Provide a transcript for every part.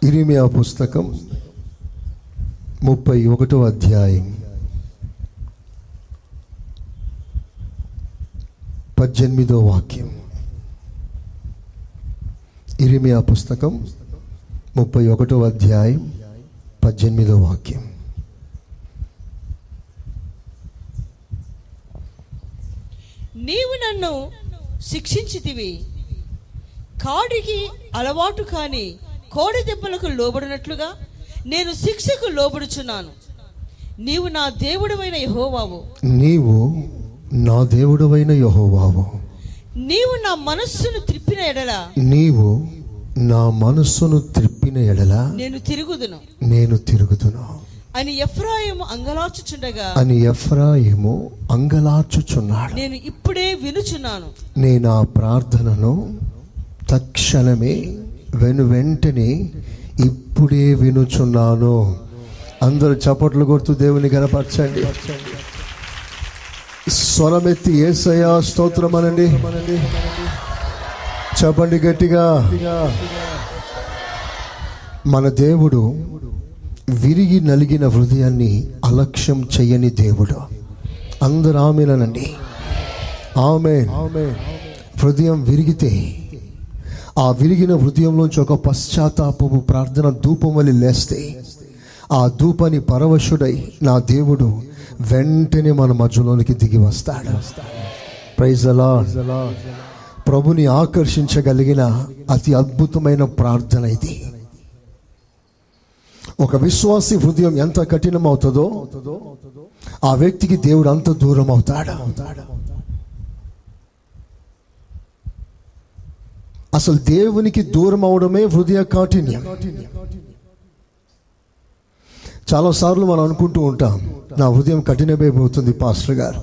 ఇర్మియా పుస్తకం 31వ అధ్యాయం 18వ వాక్యం. ఇర్మియా పుస్తకం 31వ అధ్యాయం 18వ వాక్యం. నీవు నన్ను శిక్షించితివి, కాడికి అలవాటు కాని కోడి దెబ్బలకు లోబడినట్లుగా నేను శిక్షకు లోబడుచున్నాను. నీవు నా దేవుడవైన యెహోవావు. నీవు నా దేవుడవైన యెహోవావు. నీవు నా మనస్సును త్రిప్పిన ఎడల, నీవు నా మనస్సును త్రిప్పిన ఎడల నేను తిరుగుదును అని ఎఫ్రాయిము అంగలార్చుచుండగా, నేను ఇప్పుడే వినుచున్నాను. నేను ఆ ప్రార్థనను తక్షణమే వెంటనే ఇప్పుడే వినుచున్నాను. అందరూ చప్పట్లు కొడుతూ దేవుని గణపరచండి. స్వరమెత్తి యేసయ్యా స్తోత్రం అనండి. చెప్పండి గట్టిగా. మన దేవుడు విరిగి నలిగిన హృదయాన్ని అలక్ష్యం చెయ్యని దేవుడు. అందరూ ఆమేనండి. ఆమేన్. హృదయం విరిగితే ఆ విరిగిన హృదయంలోంచి ఒక పశ్చాత్తాపపు ప్రార్థన ధూపం వలె లేస్తే, ఆ ధూపాన్ని పరవశుడై నా దేవుడు వెంటనే మన మధ్యలోనికి దిగి వస్తాడు. Praise the lord. ప్రభుని ఆకర్షించగలిగిన అతి అద్భుతమైన ప్రార్థన ఇది. ఒక విశ్వాసి హృదయం ఎంత కఠినమవుతుందో ఆ వ్యక్తికి దేవుడు అంత దూరం అవుతాడు. అసలు దేవునికి దూరం అవడమే హృదయ కాఠిన్యం. చాలాసార్లు మనం అనుకుంటూ ఉంటాం, నా హృదయం కఠినమైపోతుంది పాస్టర్ గారు,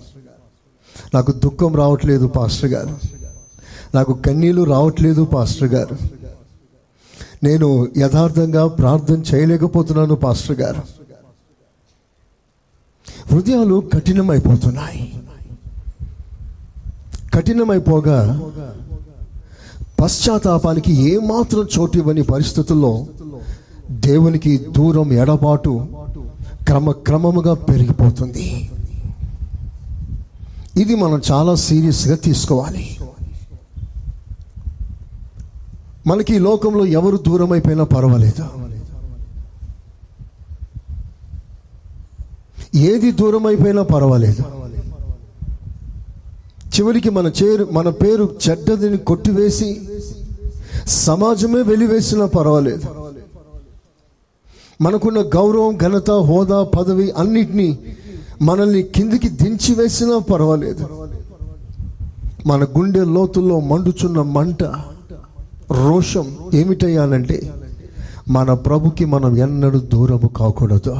నాకు దుఃఖం రావట్లేదు పాస్టర్ గారు, నాకు కన్నీళ్ళు రావట్లేదు పాస్టర్ గారు, నేను యథార్థంగా ప్రార్థన చేయలేకపోతున్నాను పాస్టర్ గారు. హృదయాలు కఠినమైపోతున్నాయి. కఠినమైపోగా పశ్చాత్తాపానికి ఏమాత్రం చోటు ఇవ్వని పరిస్థితుల్లో దేవునికి దూరం ఎడబాటు క్రమక్రమముగా పెరిగిపోతుంది. ఇది మనం చాలా సీరియస్గా తీసుకోవాలి. మనకి ఈ లోకంలో ఎవరు దూరం అయిపోయినా పర్వాలేదు, ఏది దూరం అయిపోయినా పర్వాలేదు. చివరికి మన పేరు చెడ్డదిని కొట్టివేసి సమాజమే వెలివేసినా పర్వాలేదు. మనకున్న గౌరవం, ఘనత, హోదా, పదవి అన్నిటినీ మనల్ని కిందికి దించి వేసినా పర్వాలేదు. మన గుండె లోతుల్లో మండుచున్న మంట, రోషం ఏమిటయ్యానంటే మన ప్రభుకి మనం ఎన్నడూ దూరము కాకూడదు.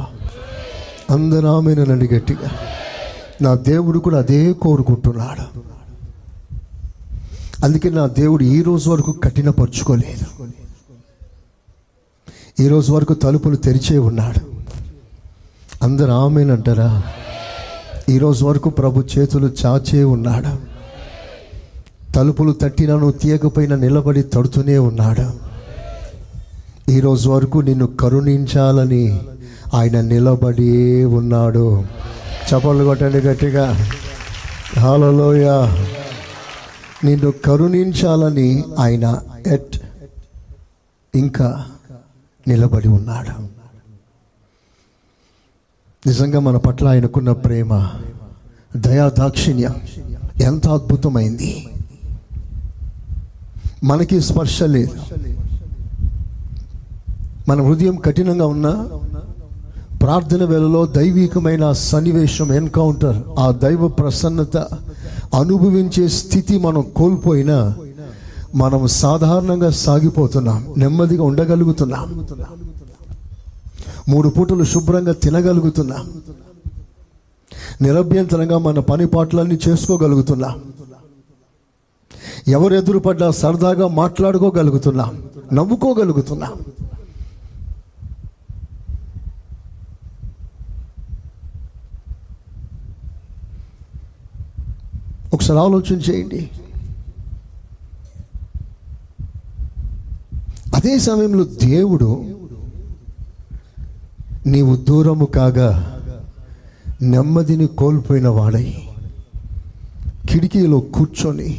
అందరూ ఆమేనండి గట్టిగా. నా దేవుడు కూడా అదే కోరుకుంటున్నాడు. అందుకే నా దేవుడు ఈ రోజు వరకు కఠినపరుచుకోలేదు. ఈ రోజు వరకు తలుపులు తెరిచే ఉన్నాడు. అందరూ ఆమేనంటారా? ఈరోజు వరకు ప్రభు చేతులు చాచే ఉన్నాడు. తలుపులు తట్టినను తీయకపోయినా నిలబడి తడుతూనే ఉన్నాడు. ఈరోజు వరకు నిన్ను కరుణించాలని ఆయన నిలబడి ఉన్నాడు. చప్పట్లు కొట్టండి గట్టిగా. హల్లెలూయా. నిన్ను కరుణించాలని ఆయన ఇంకా నిలబడి ఉన్నాడు. నిజంగా మన పట్ల ఆయనకున్న ప్రేమ, దయా దాక్షిణ్యం ఎంత అద్భుతమైంది. మనకి స్పర్శ లేదు. మన హృదయం కఠినంగా ఉన్నా ప్రార్థన వేళలో దైవికమైన సన్నివేశం, ఎన్కౌంటర్, ఆ దైవ ప్రసన్నత అనుభవించే స్థితి మనం కోల్పోయినా మనం సాధారణంగా సాగిపోతున్నాం, నెమ్మదిగా ఉండగలుగుతున్నాం, 3 పూటలు శుభ్రంగా తినగలుగుతున్నాం, నిరభ్యంతరంగా మన పని పాటలన్నీ చేసుకోగలుగుతున్నాం, ఎవరు ఎదురుపడ్డా సరదాగా మాట్లాడుకోగలుగుతున్నాం, నవ్వుకోగలుగుతున్నాం. ఒకసారి ఆలోచన చేయండి. అదే సమయంలో దేవుడు నీవు దూరము కాగా నెమ్మదిని కోల్పోయిన వాడై కిటికీలో కూర్చొని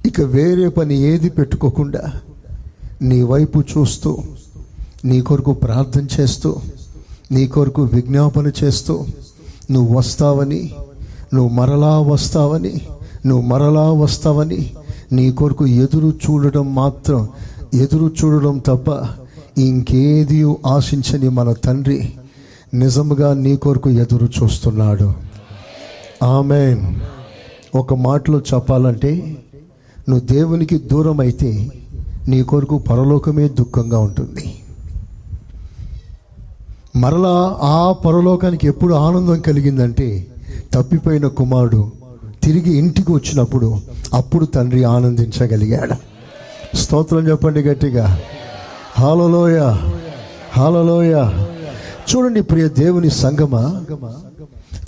ఇక వేరే పని ఏది పెట్టుకోకుండా నీ వైపు చూస్తూ, నీ కొరకు ప్రార్థన చేస్తూ, నీ కొరకు విజ్ఞాపన చేస్తూ, నువ్వు వస్తావని, నువ్వు మరలా వస్తావని, నువ్వు మరలా వస్తావని నీ కొరకు ఎదురు చూడడం తప్ప ఇంకేది ఆశించని మన తండ్రి నిజముగా నీ కొరకు ఎదురు చూస్తున్నాడు. ఆమేన్. ఒక మాటలో చెప్పాలంటే, నువ్వు దేవునికి దూరం అయితే నీ కొరకు పరలోకమే దుఃఖంగా ఉంటుంది. మరలా ఆ పరలోకానికి ఎప్పుడు ఆనందం కలిగిందంటే, తప్పిపోయిన కుమారుడు తిరిగి ఇంటికి వచ్చినప్పుడు అప్పుడు తండ్రి ఆనందించగలిగాడు. స్తోత్రం చెప్పండి గట్టిగా. హల్లెలూయా, హల్లెలూయా. చూడండి ప్రియ దేవుని సంగమా,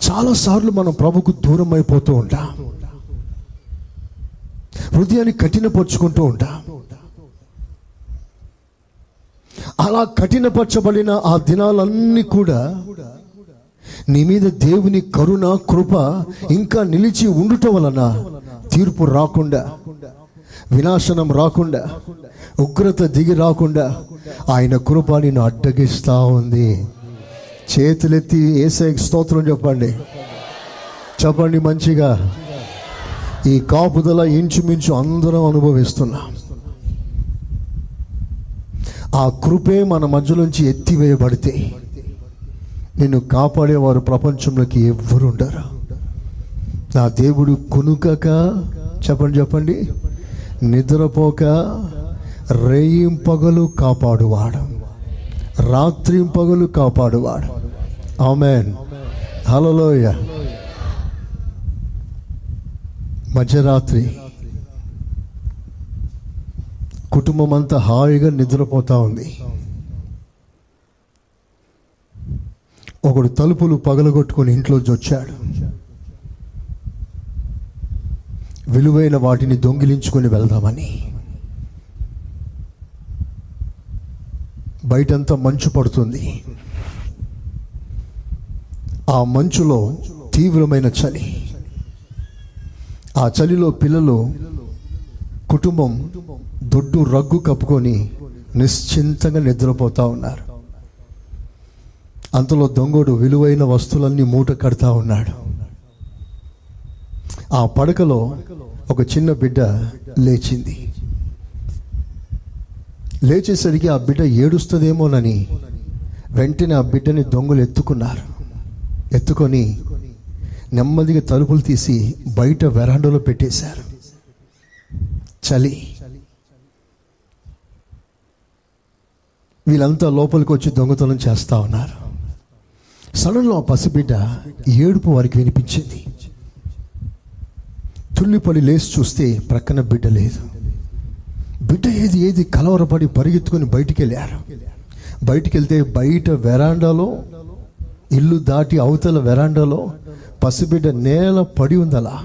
చాలాసార్లు మనం ప్రభుకు దూరం అయిపోతూ ఉంటాం, హృదయాన్ని కఠినపరుచుకుంటూ ఉంటాం. అలా కఠినపరచబడిన ఆ దినాలన్నీ కూడా నీ మీద దేవుని కరుణ, కృప ఇంకా నిలిచి ఉండుట వలన తీర్పు రాకుండా, వినాశనం రాకుండా, ఉగ్రత దిగి రాకుండా ఆయన కృప నిన్ను అడ్డగిస్తూ ఉంది. చేతులెత్తి యేసయ్యకి స్తోత్రం చెప్పండి, చెప్పండి మంచిగా. ఈ కాపుదల ఇంచుమించు అందరం అనుభవిస్తున్నాం. ఆ కృపే మన మధ్యలోంచి ఎత్తివేయబడితే నిన్ను కాపాడేవారు ప్రపంచంలోకి ఎవ్వరు ఉండరు. నా దేవుడు కునుకక, చెప్పండి, నిద్రపోక రేయింపగలు కాపాడువాడు, రాత్రింపగలు కాపాడువాడు. ఆమేన్, హల్లెలూయా. మధ్యరాత్రి కుటుంబం అంతా హాయిగా నిద్రపోతా ఉంది. ఒకడు తలుపులు పగలగొట్టుకొని ఇంట్లోంచి వచ్చాడు. విలువైన వాటిని దొంగిలించుకొని వెళ్దామని. బయటంతా మంచు పడుతుంది. ఆ మంచులో తీవ్రమైన చలి. ఆ చలిలో పిల్లలు, కుటుంబం దొడ్డు రగ్గు కప్పుకొని నిశ్చింతంగా నిద్రపోతూ ఉన్నారు. అంతలో దొంగోడు విలువైన వస్తువులన్నీ మూట కడతా ఉన్నాడు. ఆ పడకలో ఒక చిన్న బిడ్డ లేచింది. లేచేసరికి ఆ బిడ్డ ఏడుస్తుందేమోనని వెంటనే ఆ బిడ్డని దొంగలు ఎత్తుకున్నారు. ఎత్తుకొని నెమ్మదిగా తలుపులు తీసి బయట వెరాండాలో పెట్టేశారు. చలి. వీళ్ళంతా లోపలికి వచ్చి దొంగతనం చేస్తూ ఉన్నారు. సడన్లో ఆ పసిబిడ్డ ఏడుపు వారికి వినిపించింది. తుల్లిపడి లేచి చూస్తే ప్రక్కన బిడ్డ లేదు. బిడ్డ ఏది కలవరపడి పరిగెత్తుకొని బయటికి వెళ్ళారు. బయటికి వెళ్తే బయట వెరాండాలో, ఇల్లు దాటి అవతల వెరాండాలో పసిబిడ్డ నేల పడి ఉందలా.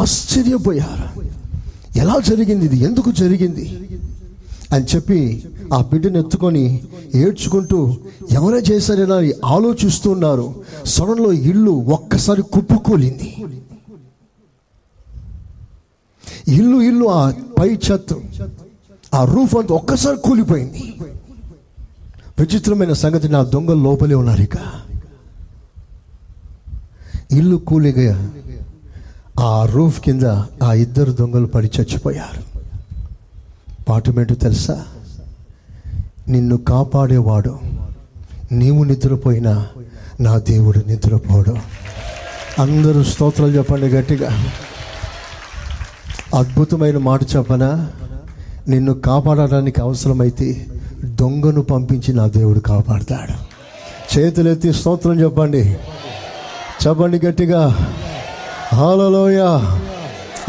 ఆశ్చర్యపోయారు. ఎలా జరిగింది ఇది, ఎందుకు జరిగింది అని చెప్పి ఆ బిడ్డను ఎత్తుకొని ఏడ్చుకుంటూ ఎవరే చేశారని ఆలోచిస్తున్నారు. సడన్లో ఇల్లు ఒక్కసారి కుప్పకూలింది. ఇల్లు ఆ పై ఛత్తు, ఆ రూఫ్ అంతా ఒక్కసారి కూలిపోయింది. విచిత్రమైన సంగతి, నా దొంగలు లోపలే ఉన్నారు. ఇక ఇల్లు కూలిగా ఆ రూఫ్ కింద ఆ ఇద్దరు దొంగలు పడి చచ్చిపోయారు. పాఠమేంటో తెలుసా? నిన్ను కాపాడేవాడు నీవు నిద్రపోయినా నా దేవుడు నిద్రపోడు. అందరూ స్తోత్రాలు చెప్పండి గట్టిగా. అద్భుతమైన మాట చెప్పనా? నిన్ను కాపాడడానికి అవసరమైతే దొంగను పంపించి నా దేవుడు కాపాడతాడు. చేతులెత్తి స్తోత్రం చెప్పండి, చెప్పండి గట్టిగా. హల్లెలూయా,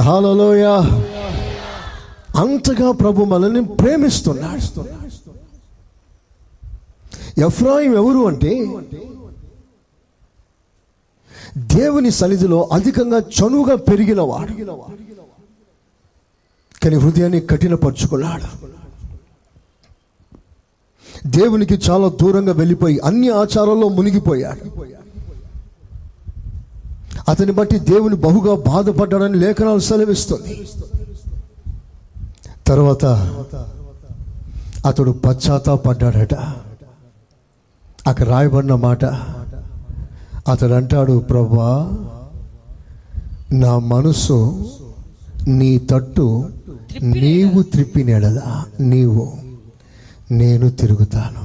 హల్లెలూయా. అంతగా ప్రభు మనల్ని ప్రేమిస్తున్నాడు. ఎఫ్రాయిం ఎవరు అంటే దేవుని సన్నిధిలో అధికంగా చనువుగా పెరిగిన వాడు, కానీ హృదయాన్ని కఠినపరుచుకున్నాడు. దేవునికి చాలా దూరంగా వెళ్ళిపోయి అన్ని ఆచారాల్లో మునిగిపోయాడు. అతని బట్టి దేవుని బహుగా బాధపడ్డాడని లేఖనాలు సెలవిస్తుంది. తర్వాత అతడు పశ్చాత్తాపడ్డాడట. అక్కడ రాయబడిన మాట, అతడు అంటాడు, ప్రభువా, నా మనసు నీ తట్టు నీవు త్రిప్పినెడలా నేను తిరుగుతాను.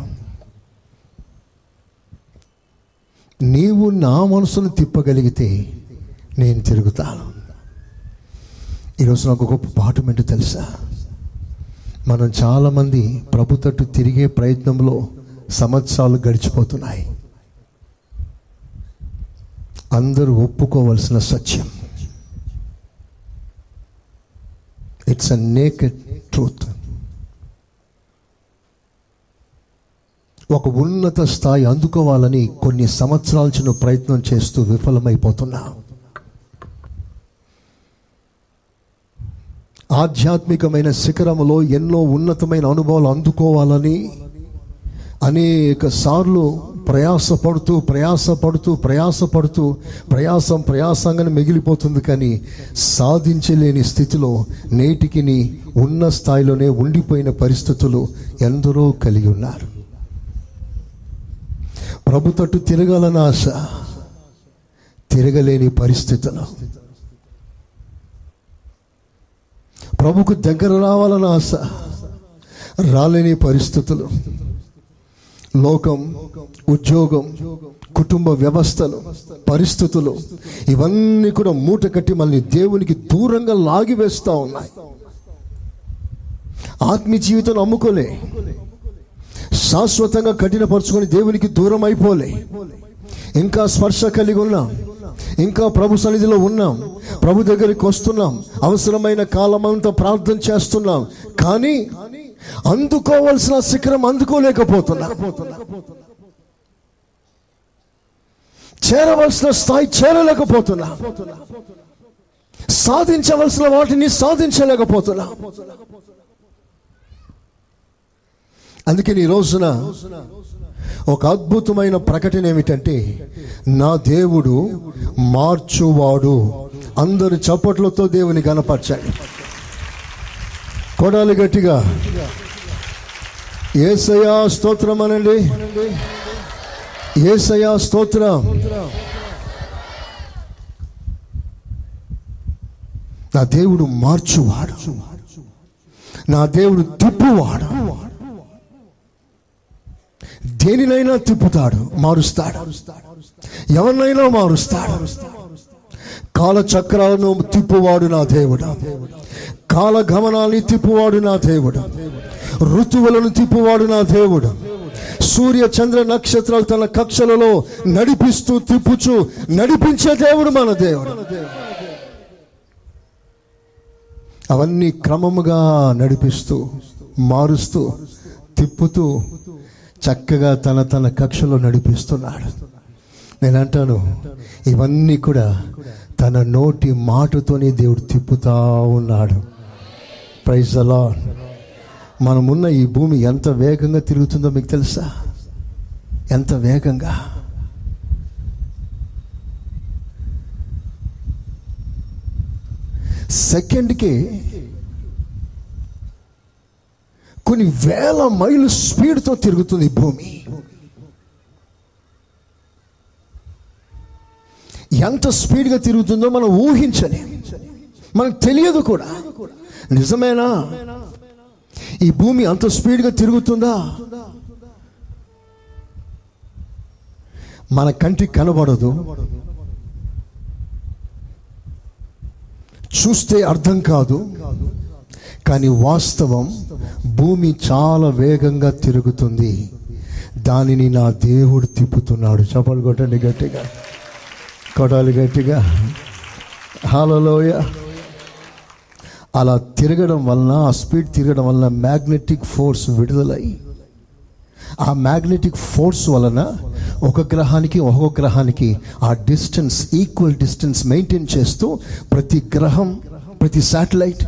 నీవు నా మనసును తిప్పగలిగితే నేను తిరుగుతాను. ఈరోజు నాకు గొప్ప పాఠం ఏంటో తెలుసా? మనం చాలామంది ప్రభు తట్టు తిరిగే ప్రయత్నంలో సంవత్సరాలు గడిచిపోతున్నాయి. అందరూ ఒప్పుకోవలసిన సత్యం, ఇట్స్ అ నేకెడ్ ట్రూత్. ఒక ఉన్నత స్థాయి అందుకోవాలని కొన్ని సంవత్సరాల నుంచి ప్రయత్నం చేస్తూ విఫలమైపోతున్నా. ఆధ్యాత్మికమైన శిఖరములో ఎన్నో ఉన్నతమైన అనుభవాలు అందుకోవాలని అనేక సార్లు ప్రయాసంగానే మిగిలిపోతుంది. కానీ సాధించలేని స్థితిలో నేటికి ఉన్న స్థాయిలోనే ఉండిపోయిన పరిస్థితులు ఎందరో కలిగి ఉన్నారు. ప్రభు తట్టు తిరగాలని ఆశ, తిరగలేని పరిస్థితులు. ప్రభుకు దగ్గర రావాలని ఆశ, రాలేని పరిస్థితులు. లోకం, ఉద్యోగం, కుటుంబ వ్యవస్థలు, పరిస్థితులు ఇవన్నీ కూడా మూట కట్టి మనల్ని దేవునికి దూరంగా లాగివేస్తూ ఉన్నాయి. ఆత్మీయ జీవితం అమ్ముకోలే, శాశ్వతంగా కఠినపరుచుకొని దేవునికి దూరం అయిపోలే. ఇంకా స్పర్శ కలిగి ఉన్నాం, ఇంకా ప్రభు సన్నిధిలో ఉన్నాం, ప్రభు దగ్గరికి వస్తున్నాం, అవసరమైన కాలమంతా ప్రార్థన చేస్తున్నాం. కానీ అందుకోవాల్సిన శిఖరం అందుకోలేకపోతున్నా, చేరవలసిన స్థాయి చేరలేకపోతున్నా, సాధించవలసిన వాటిని సాధించలేకపోతున్నా. అందుకే ఈ రోజున ఒక అద్భుతమైన ప్రకటన ఏమిటంటే, నా దేవుడు మార్చువాడు. అందరు చప్పట్లతో దేవుని కనపరచాలి. కొడాలి గట్టిగా యేసయ్యా స్తోత్రం అనండి. యేసయ్యా స్తోత్రం. నా దేవుడు మార్చువాడు, నా దేవుడు తిప్పువాడు. దేనినైనా తిప్పుతాడు, మారుస్తాడు, ఎవరినైనా మారుస్తాడు. కాల చక్రాలను తిప్పువాడు నా దేవుడు, కాల గమనాన్ని తిప్పువాడు నా దేవుడు, ఋతువులను తిప్పువాడు నా దేవుడు, సూర్య చంద్ర నక్షత్రాలు తన కక్షలలో నడిపిస్తూ తిప్పుచు నడిపించే దేవుడు మన దేవుడు. అవన్నీ క్రమముగా నడిపిస్తూ, మారుస్తూ, తిప్పుతూ చక్కగా తన కక్షలో నడిపిస్తున్నాడు. నేను అంటాను, ఇవన్నీ కూడా తన నోటి మాటతోనే దేవుడు తిప్పుతా ఉన్నాడు. Praise the Lord. మనమున్న ఈ భూమి ఎంత వేగంగా తిరుగుతుందో మీకు తెలుసా? ఎంత వేగంగా. సెకండ్కి కొన్ని వేల మైళ్ళు స్పీడ్తో తిరుగుతుంది భూమి. ఎంత స్పీడ్గా తిరుగుతుందో మనం ఊహించని, మనకు తెలియదు కూడా. నిజమేనా? ఈ భూమి అంత స్పీడ్గా తిరుగుతుందా? మన కంటికి కనబడదు, చూస్తే అర్థం కాదు. కానీ వాస్తవం, భూమి చాలా వేగంగా తిరుగుతుంది. దానిని నా దేవుడు తిప్పుతున్నాడు. చప్పలు కొట్టండి గట్టిగా, కొట్టాలి గట్టిగా. హల్లెలూయా. అలా తిరగడం వలన, ఆ స్పీడ్ తిరగడం వలన మ్యాగ్నెటిక్ ఫోర్స్ విడుదలై, ఆ మ్యాగ్నెటిక్ ఫోర్స్ వలన ఒక గ్రహానికి ఒక్కొక్క గ్రహానికి ఆ డిస్టెన్స్, ఈక్వల్ డిస్టెన్స్ మెయింటైన్ చేస్తూ ప్రతి గ్రహం, ప్రతి శాటిలైట్,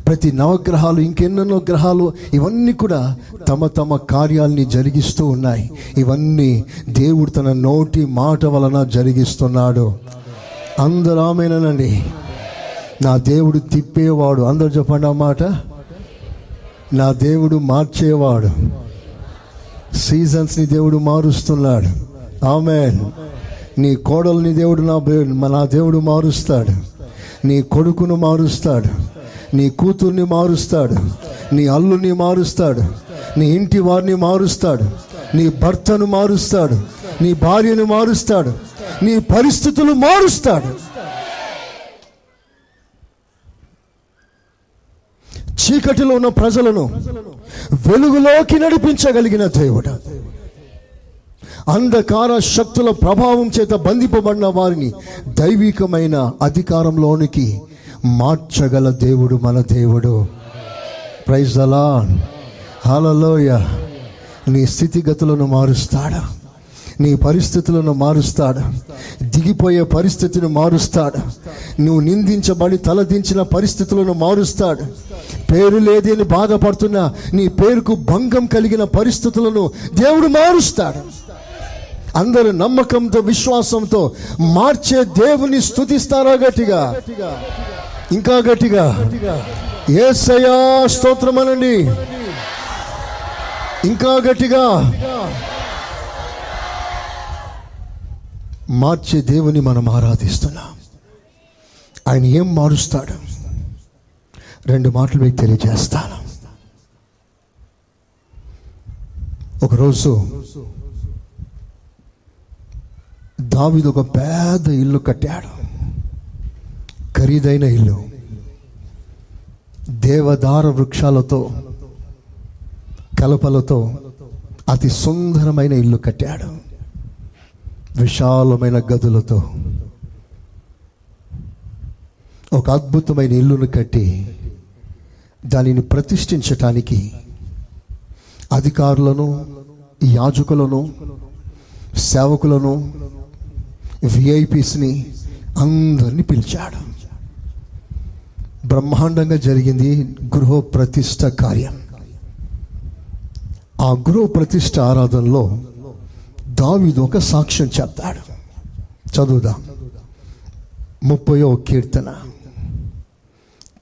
ప్రతి నవగ్రహాలు, ఇంకెన్నెన్నో గ్రహాలు, ఇవన్నీ కూడా తమ తమ కార్యాలని జరిగిస్తూ ఉన్నాయి. ఇవన్నీ దేవుడు తన నోటి మాట వలన జరిగిస్తున్నాడు. అందరూ ఆమేనండి. నా దేవుడు తిప్పేవాడు. అందరు చెప్పండి ఆ మాట. నా దేవుడు మార్చేవాడు. సీజన్స్ని దేవుడు మారుస్తున్నాడు. ఆమేన్. నీ కోడల్ని దేవుడు నా దేవుడు మారుస్తాడు. నీ కొడుకును మారుస్తాడు. నీ కూతుర్ని మారుస్తాడు. నీ అల్లుని మారుస్తాడు. నీ ఇంటి వారిని మారుస్తాడు. నీ భర్తను మారుస్తాడు. నీ భార్యను మారుస్తాడు. నీ పరిస్థితులు మారుస్తాడు. చీకటిలో ఉన్న ప్రజలను వెలుగులోకి నడిపించగలిగిన దేవుడు. అంధకార శక్తుల ప్రభావం చేత బంధింపబడిన వారిని దైవికమైన అధికారంలోనికి మార్చగల దేవుడు మన దేవుడు. Praise the Lord. హల్లెలూయా. నీ స్థితిగతులను మారుస్తాడు. నీ పరిస్థితులను మారుస్తాడు. దిగిపోయే పరిస్థితిని మారుస్తాడు. నువ్వు నిందించబడి తలదించిన పరిస్థితులను మారుస్తాడు. పేరు లేదని బాధపడుతున్న నీ పేరుకు భంగం కలిగిన పరిస్థితులను దేవుడు మారుస్తాడు. అందరూ నమ్మకంతో, విశ్వాసంతో మార్చే దేవుని స్తుతిస్తారా గట్టిగా? ఇంకా గట్టిగా యేసయ్యా స్తోత్రం అనండి. ఇంకా గట్టిగా. మార్చే దేవుని మనం ఆరాధిస్తున్నాం. ఆయన ఏం మారుస్తాడు? 2 మాటలు మీకు తెలియజేస్తాను. ఒకరోజు దావీదు ఒక పెద్ద ఇల్లు కట్టాడు. ఖరీదైన ఇల్లు. దేవదార వృక్షాలతో, కలపలతో అతి సుందరమైన ఇల్లు కట్టాడు. విశాలమైన గదులతో ఒక అద్భుతమైన ఇల్లును కట్టి దానిని ప్రతిష్ఠించటానికి అధికారులను, యాజకులను, సేవకులను, విఐపీస్ని అందరినీ పిలిచాడు. బ్రహ్మాండంగా జరిగింది గృహ ప్రతిష్ఠ కార్యం. ఆ గృహ ప్రతిష్ఠ ఆరాధనలో దావీదు ఒక సాక్ష్యం చెప్తాడు. చదువుదాం. 30వ కీర్తన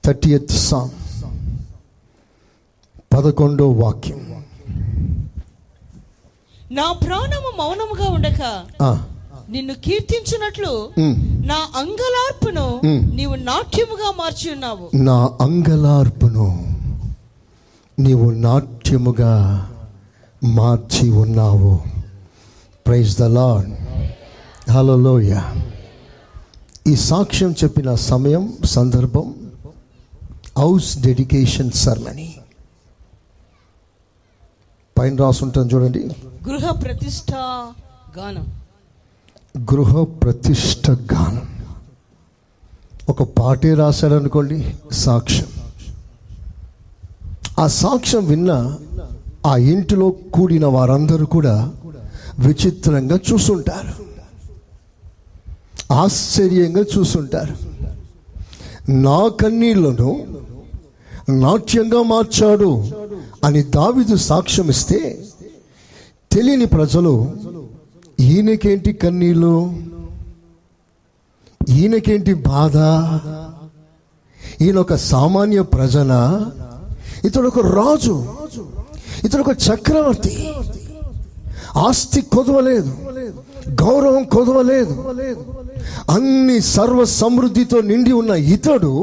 30th Psalm 11వ వాక్యం. నా ప్రాణము మౌనముగా ఉండక నిన్ను కీర్తించున్నట్లు నా అంగలార్పును నీవు నాట్యముగా మార్చి ఉన్నావు. నా అంగలార్పును నీవు నాట్యముగా మార్చి ఉన్నావు. Praise the Lord. హల్లెలూయా. ఈ సాక్ష్యం చెప్పిన సమయం, సందర్భం హౌస్ డెడికేషన్ సెరమనీ. పైన రాసుంటాను చూడండి. గృహ ప్రతిష్ఠ గానం. గృహ ప్రతిష్ఠ గానం. ఒక పాటే రాశాడు అనుకోండి, సాక్ష్యం. ఆ సాక్ష్యం విన్న ఆ ఇంటిలో కూడిన వారందరూ కూడా విచిత్రంగా చూస్తుంటారు, ఆశ్చర్యంగా చూస్తుంటారు. నా కన్నీళ్లను నాట్యంగా మార్చాడు అని దావీదు సాక్ష్యం ఇస్తే తెలియని ప్రజలు, ఈయనకేంటి కన్నీళ్ళు, ఈయనకేంటి బాధ, ఈయన ఒక సామాన్య ప్రజన, ఇతడు ఒక రాజు, ఇతడు ఒక చక్రవర్తి, ఆస్తి కొదవలేదు, గౌరవం కొదవలేదు, అన్ని సర్వ సమృద్ధితో నిండి ఉన్న ఇతడు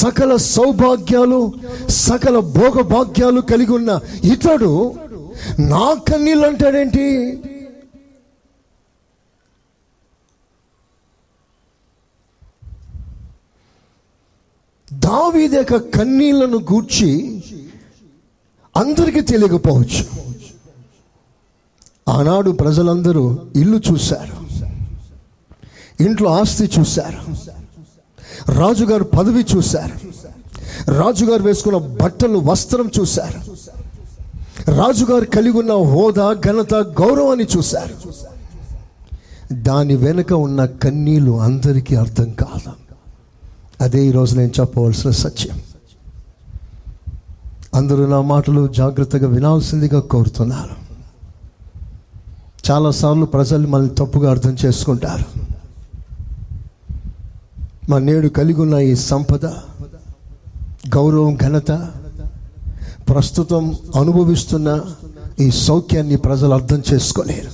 సకల సౌభాగ్యాలు, సకల భోగభాగ్యాలు కలిగి ఉన్న ఇతడు నా కన్నీళ్ళు అంటాడేంటి? దావీదు యొక్క కన్నీళ్లను గూర్చి అందరికీ తెలియకపోవచ్చు. ఆనాడు ప్రజలందరూ ఇల్లు చూశారు, ఇంట్లో ఆస్తి చూశారు, రాజుగారు పదవి చూశారు, రాజుగారు వేసుకున్న బట్టలు, వస్త్రం చూశారు, రాజుగారు కలిగి ఉన్న హోదా, ఘనత, గౌరవాన్ని చూశారు. దాని వెనుక ఉన్న కన్నీళ్లు అందరికీ అర్థం కాదు. అదే ఈరోజు నేను చెప్పవలసిన సత్యం. అందరూ నా మాటలు జాగ్రత్తగా వినాల్సిందిగా కోరుతున్నాను. చాలాసార్లు ప్రజలు మనల్ని తప్పుగా అర్థం చేసుకుంటారు. మన నేడు కలిగి ఉన్న ఈ సంపద, గౌరవం, ఘనత, ప్రస్తుతం అనుభవిస్తున్న ఈ సౌఖ్యాన్ని ప్రజలు అర్థం చేసుకోలేరు.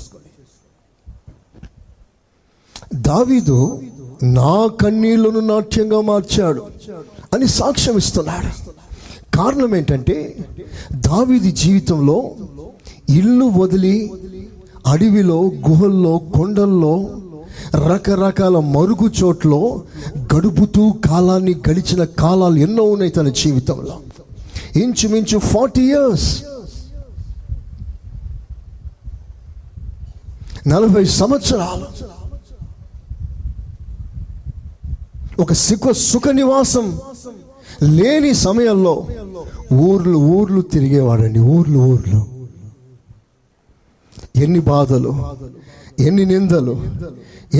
దావీదు నా కన్నీళ్లను నాట్యంగా మార్చాడు అని సాక్ష్యం ఇస్తున్నాడు. కారణం ఏంటంటే, దావీదు జీవితంలో ఇల్లు వదిలి అడవిలో, గుహల్లో, కొండల్లో, రకరకాల మరుగు చోట్ల గడుపుతూ కాలాన్ని గడిచిన కాలాలు ఎన్నో ఉన్నాయి తన జీవితంలో. ఇంచుమించు 40 years, 40 సంవత్సరాలు ఒక సుఖ నివాసం లేని సమయంలో ఊర్లు తిరిగేవాడండి. ఊర్లు. ఎన్ని బాధలు, ఎన్ని నిందలు,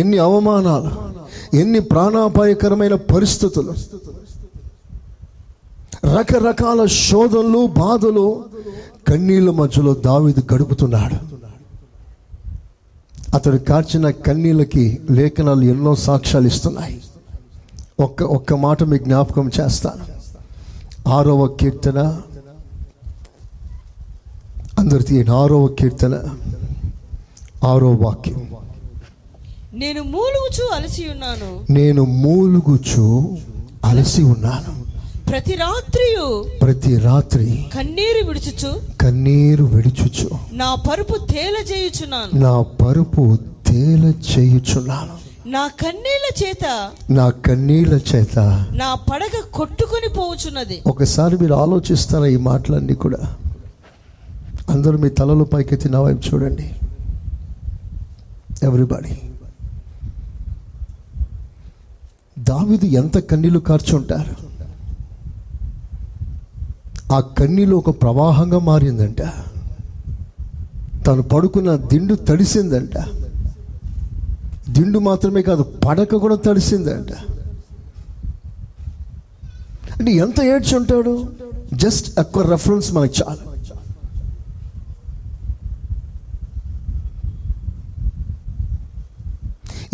ఎన్ని అవమానాలు, ఎన్ని ప్రాణాపాయకరమైన పరిస్థితులు, రకరకాల శోధనలు, బాధలు, కన్నీళ్ళ మధ్యలో దావీదు గడుపుతున్నాడు. అతడు కార్చిన కన్నీళ్ళకి లేఖనాలు ఎన్నో సాక్ష్యాలు ఇస్తున్నాయి. ఒక్క మాట మీకు జ్ఞాపకం చేస్తాను. 6వ కీర్తన, అందరు తీయండి. 6వ కీర్తన 6వ వాక్యం. నేను మూలుగుచు అలసి ఉన్నాను. ప్రతి రాత్రి కన్నీరు విడుచుచు నా పరుపు తేల చేయుచున్నాను. నా కన్నీళ్ల చేత నా పడగ కొట్టుకొని పోవుచున్నది. ఒకసారి మీరు ఆలోచిస్తారా ఈ మాటలన్నీ కూడా? అందరూ మీ తలలు పైకెత్తి నా వైపు చూడండి. ఎవ్రీబడి. దావీదు ఎంత కన్నీళ్లు కార్చుంటారు. ఆ కన్నీళ్ళు ఒక ప్రవాహంగా మారిందంట. తను పడుకున్న దిండు తడిసిందంట. దిండు మాత్రమే కాదు, పడక కూడా తడిసిందంట. అంటే ఎంత ఏడ్చి ఉంటాడు? జస్ట్ ఒక్క రెఫరెన్స్ మనకు చాలు.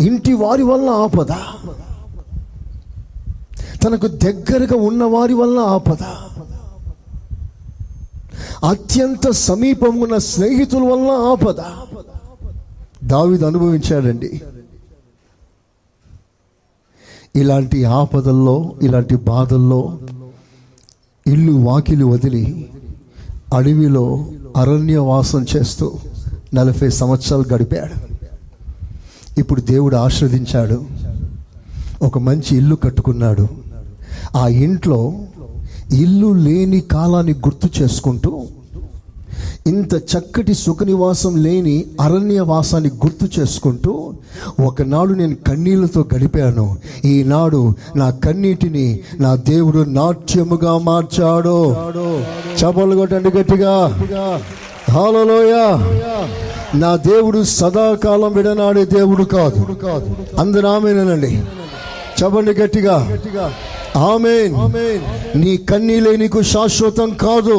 ఇంటి వారి వల్ల ఆపద, తనకు దగ్గరగా ఉన్న వారి వల్ల ఆపద, అత్యంత సమీపంగా ఉన్న స్నేహితుల వల్ల ఆపద దావీదు అనుభవించాడండి. ఇలాంటి ఆపదల్లో, ఇలాంటి బాధల్లో ఇల్లు వాకిలి వదిలి అడవిలో అరణ్యవాసం చేస్తూ 40 సంవత్సరాలు గడిపాడు. ఇప్పుడు దేవుడు ఆశీర్వదించాడు. ఒక మంచి ఇల్లు కట్టుకున్నాడు. ఆ ఇంట్లో ఇల్లు లేని కాలాన్ని గుర్తు చేసుకుంటూ, ఇంత చక్కటి సుఖ నివాసం లేని అరణ్యవాసాన్ని గుర్తు చేసుకుంటూ, ఒకనాడు నేను కన్నీళ్లతో గడిపాను, ఈనాడు నా కన్నీటిని నా దేవుడు నాట్యముగా మార్చాడు. చపలు కొట్టండి గట్టిగా, హల్లెలూయా. నా దేవుడు సదాకాలం విడనాడే దేవుడు కాదు. అందరూ ఆమేనండి. చెప్పండి గట్టిగా, ఆమేన్. నీ కన్నీలే నీకు శాశ్వతం కాదు.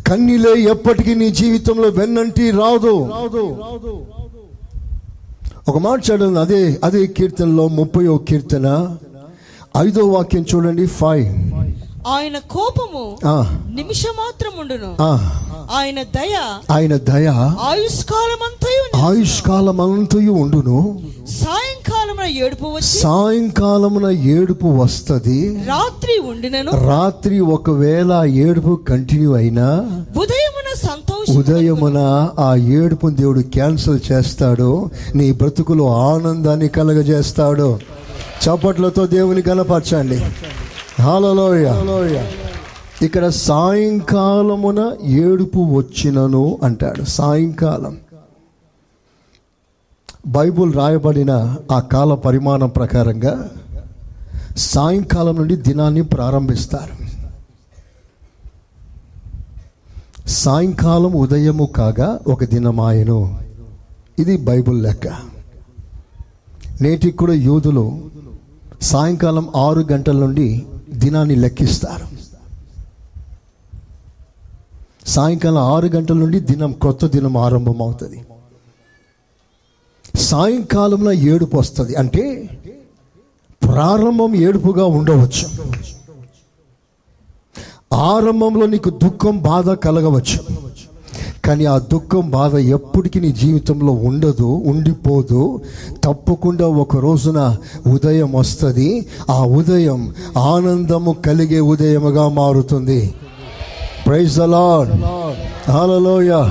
కన్నీలే ఎప్పటికీ నీ జీవితంలో వెన్నంటి రాదు. ఒక మాట చదవండి. అదే కీర్తనలో 30వ కీర్తన 5వ వాక్యం చూడండి. 5. ఆయన కోపము నిమిషమాత్రముండును, ఆయన దయ ఆయుష్కాలమంతయు ఉండును. సాయంకాలమున ఏడుపు వస్తది. రాత్రి ఒకవేళ ఏడుపు కంటిన్యూ అయినా ఉదయమున ఆ ఏడుపు దేవుడు క్యాన్సిల్ చేస్తాడు. నీ బ్రతుకులో ఆనందాన్ని కలగజేస్తాడు. చప్పట్లతో దేవుని కనపరచండి. హల్లెలూయా. ఇక్కడ సాయంకాలమున ఏడుపు వచ్చినను అంటాడు. సాయంకాలం బైబుల్ రాయబడిన ఆ కాల పరిమాణం ప్రకారంగా సాయంకాలం నుండి దినాన్ని ప్రారంభిస్తారు. సాయంకాలం ఉదయము కాగా ఒక దినమాయను. ఇది బైబుల్ లెక్క. నేటికి కూడా యూదులు సాయంకాలం 6 గంటల నుండి దినాన్ని లెక్కిస్తారు. సాయంకాలం 6 గంటల నుండి కొత్త దినం ఆరంభం అవుతుంది. సాయంకాలంలో ఏడుపు వస్తుంది. అంటే ప్రారంభం ఏడుపుగా ఉండవచ్చు, ఆరంభంలో నీకు దుఃఖం బాధ కలగవచ్చు, కానీ ఆ దుఃఖం బాధ ఎప్పటికీ నీ జీవితంలో ఉండదు, ఉండిపోదు. తప్పకుండా ఒక రోజున ఉదయం వస్తుంది. ఆ ఉదయం ఆనందము కలిగే ఉదయముగా మారుతుంది. ప్రైజ్ ది లార్డ్, హల్లెలూయా.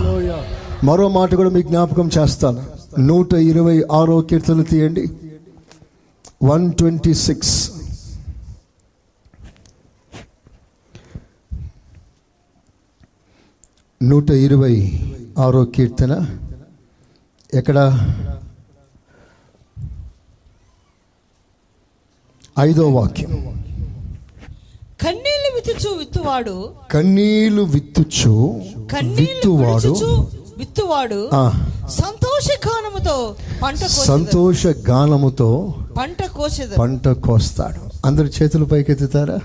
మరో మాట కూడా మీకు జ్ఞాపకం చేస్తాను. 126వ కీర్తన తీయండి, 126. 126వ కీర్తన ఎక్కడ? 5వ వాక్యం. కన్నీళ్లు విత్తుచు విత్తువాడు, కన్నీళ్లు విత్తుచు విత్తువాడు సంతోష గానముతో పంట కోస్తాడు. అందరు చేతులు పైకెత్తుతారా?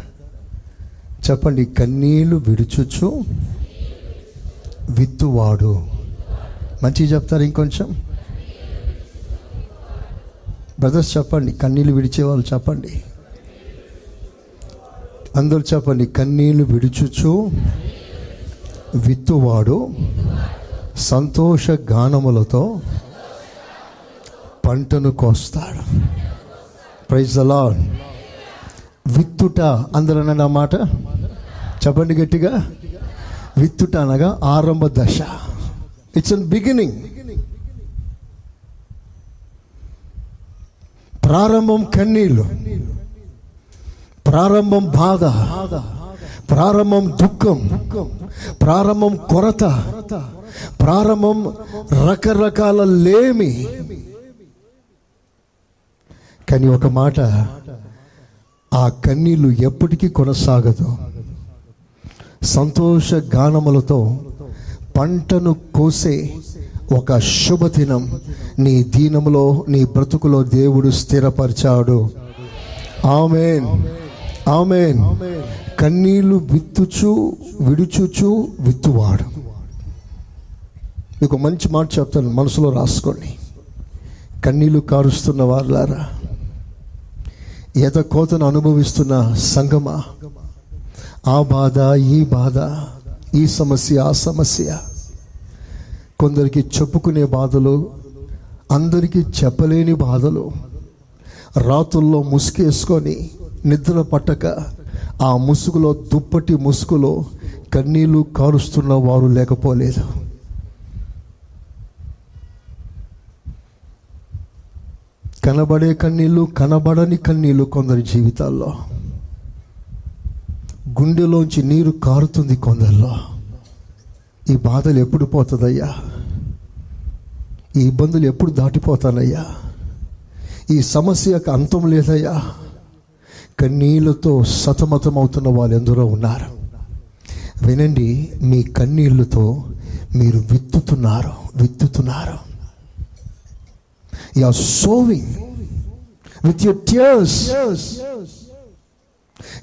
చెప్పండి. కన్నీళ్లు విడుచుచు విత్తువాడు. మంచిగా చెప్తారు ఇంకొంచెం బ్రదర్స్? చెప్పండి. కన్నీళ్లు విడిచేవాళ్ళు చెప్పండి. అందరూ చెప్పండి. కన్నీళ్లు విడుచుచు విత్తువాడు సంతోష గానములతో పంటను కోస్తాడు. Praise the Lord. విత్తుట, అందరూ అన్న మాట చెప్పండి గట్టిగా. విత్తుట అనగా ఆరంభ దశ. It's an beginning. ప్రారంభం కన్నీళ్ళు, ప్రారంభం బాధ, ప్రారంభం దుఃఖం, ప్రారంభం కొరత, ప్రారంభం రకరకాల లేమి. కానీ ఒక మాట, ఆ కన్నీళ్ళు ఎప్పటికీ కొనసాగదు. సంతోష గానములతో పంటను కోసే ఒక శుభదినం నీ దీనములో, నీ బ్రతుకులో దేవుడు స్థిరపరిచాడు. ఆమేన్, ఆమేన్. కన్నీళ్లు విత్తుచు విడుచుచు విత్తువాడు. మీకు మంచి మాట చెప్తాను, మనసులో రాసుకోండి. కన్నీళ్లు కారుస్తున్న వాళ్ళారా, ఈత కోతను అనుభవిస్తున్న సంగమా, ఆ బాధ, ఈ బాధ, ఈ సమస్య, ఆ సమస్య, కొందరికి చెప్పుకునే బాధలు, అందరికీ చెప్పలేని బాధలు, రాత్రుల్లో ముసుగేసుకొని నిద్ర పట్టక ఆ ముసుగులో, దుప్పటి ముసుగులో కన్నీళ్లు కారుస్తున్న వారు లేకపోలేదు. కనబడే కన్నీళ్ళు, కనబడని కన్నీళ్ళు కొందరి జీవితాల్లో. గుండెలోంచి నీరు కారుతుంది కొందరిలో. ఈ బాధలు ఎప్పుడు పోతుందయ్యా? ఈ ఇబ్బందులు ఎప్పుడు దాటిపోతానయ్యా? ఈ సమస్యకు అంతం లేదయ్యా? కన్నీళ్లతో సతమతమవుతున్న వాళ్ళు ఎందరో ఉన్నారు. వినండి, మీ కన్నీళ్లతో మీరు విత్తుతున్నారు. You are sowing with your tears.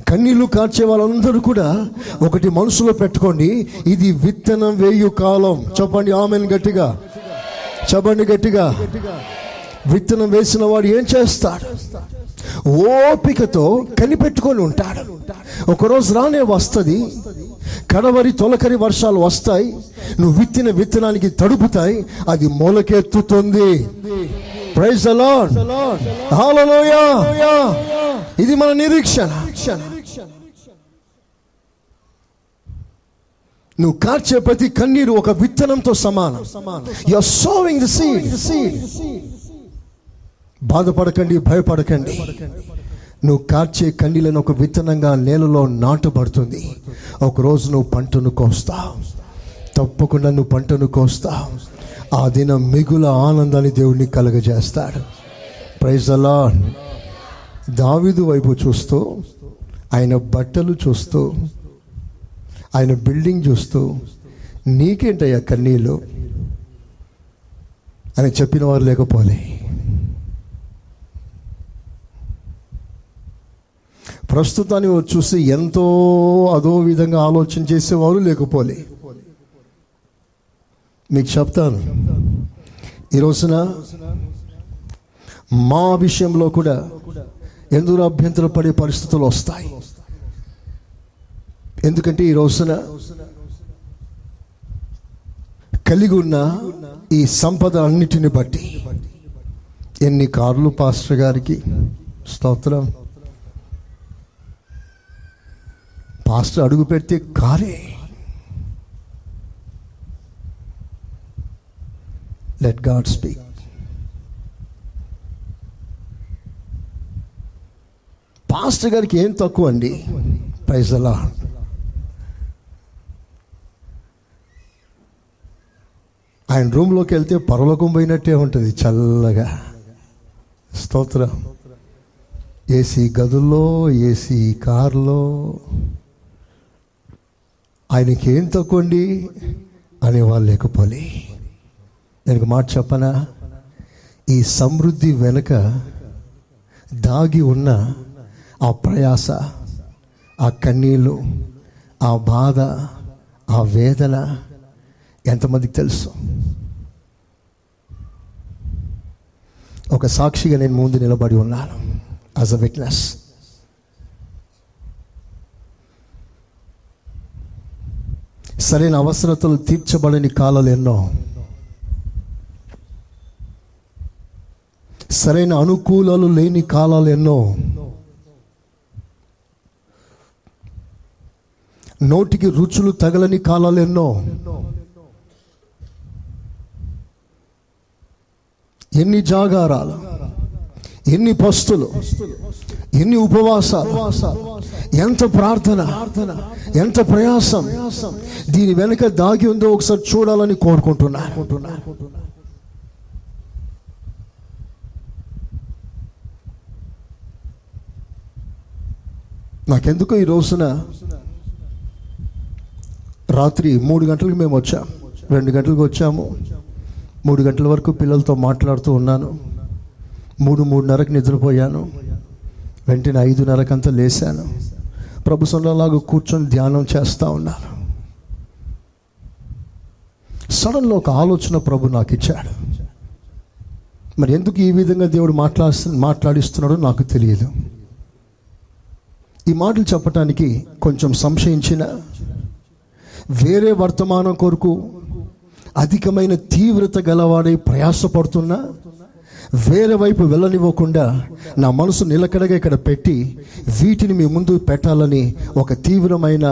కన్నీళ్లు కార్చే వాళ్ళందరూ కూడా ఒకటి మనసులో పెట్టుకోండి, ఇది విత్తనం వేయు కాలం. చెప్పండి ఆమెన్ గట్టిగా, చెప్పండి గట్టిగా. విత్తనం వేసిన వాడు ఏం చేస్తాడు? ఓపికతో కనిపెట్టుకొని ఉంటాడు. ఒకరోజు రానే వస్తుంది, కడవరి తొలకరి వర్షాలు వస్తాయి, నువ్వు విత్తిన విత్తనానికి తడుపుతాయి, అది మొలకెత్తుతుంది. ప్రైజ్ ది లార్డ్, హల్లెలూయా. ఇది మన నిరీక్షణ. నువ్వు కార్చే ప్రతి కన్నీరు ఒక విత్తనంతో సమానం. You are sowing the seed. బాధపడకండి, భయపడకండి. నువ్వు కార్చే కన్నీళ్ళను ఒక విత్తనంగా నేలలో నాటబడుతుంది. ఒకరోజు నువ్వు పంటను కోస్తావు, తప్పకుండా నువ్వు పంటను కోస్తావు. ఆ దినం మిగుల ఆనందాన్ని దేవుడిని కలుగజేస్తాడు. Praise the lord. దావీదు వైపు చూస్తూ, ఆయన బట్టలు చూస్తూ, ఆయన బిల్డింగ్ చూస్తూ, నీకేంటయ్యా కన్నీళ్ళు అని చెప్పిన వారు లేకపోలే. ప్రస్తుతాన్ని చూసి ఎంతో అదో విధంగా ఆలోచన చేసేవారు లేకపోలే. మీకు చెప్తాను, ఈ రోజున మా విషయంలో కూడా ఎందుకు అభ్యంతరం పడే పరిస్థితులు వస్తాయి. ఎందుకంటే ఈ రోజున కలిగి ఉన్న ఈ సంపద అన్నిటిని బట్టి ఎన్ని కార్లు పాస్టర్ గారికి, స్తోత్రం. పాస్టర్ అడుగు పెడితే కారే. Let God speak. పాస్టర్ గారికి ఏం తక్కువ అండి? Praise the lord. ఆయన రూమ్లోకి వెళ్తే పరలోకం పోయినట్టే ఉంటుంది, చల్లగా. స్తోత్రం. ఏసీ గదుల్లో, ఏసీ కార్లో. ఆయనకి ఏం తక్కువ అండి అనేవాళ్ళు లేకపోలే. నేను మాట చెప్పనా, ఈ సమృద్ధి వెనుక దాగి ఉన్న ఆ ప్రయాస, ఆ కన్నీళ్ళు, ఆ బాధ, ఆ వేదన ఎంతమందికి తెలుసు? ఒక సాక్షిగా నేను ముందు నిలబడి ఉన్నాను, యాజ్ అ విట్నెస్. సరైన అవసరతలు తీర్చబడని కాలాలు ఎన్నో, సరైన అనుకూలాలు లేని కాలాలు ఎన్నో, నోటికి రుచులు తగలని కాలాలు ఎన్నో, ఎన్ని జాగారాలు, ఎన్ని పస్తులు, ఎన్ని ఉపవాసాలు, ఎంత ప్రార్థన, ఎంత ప్రయాసం దీని వెనుక దాగి ఉందో ఒకసారి చూడాలని కోరుకుంటున్నా. నాకెందుకో ఈ రోజున రాత్రి 3 గంటలకు మేము వచ్చాం, 2 గంటలకు వచ్చాము, 3 గంటల వరకు పిల్లలతో మాట్లాడుతూ ఉన్నాను. 3:30కి నిద్రపోయాను. వెంటనే 5:30కంతా లేశాను. ప్రభు సొంతలాగా కూర్చొని ధ్యానం చేస్తూ ఉన్నాను. సడన్లో ఒక ఆలోచన ప్రభు నాకు ఇచ్చాడు. మరి ఎందుకు ఈ విధంగా దేవుడు మాట్లాడిస్తున్నాడో నాకు తెలియదు. ఈ మాటలు చెప్పటానికి కొంచెం సంశయించిన, వేరే వర్తమానం కొరకు అధికమైన తీవ్రత గలవాడై ప్రయాసపడుతున్నా, వేరే వైపు వెళ్ళనివ్వకుండా నా మనసు నిలకడగా ఇక్కడ పెట్టి వీటిని మీ ముందు పెట్టాలని ఒక తీవ్రమైన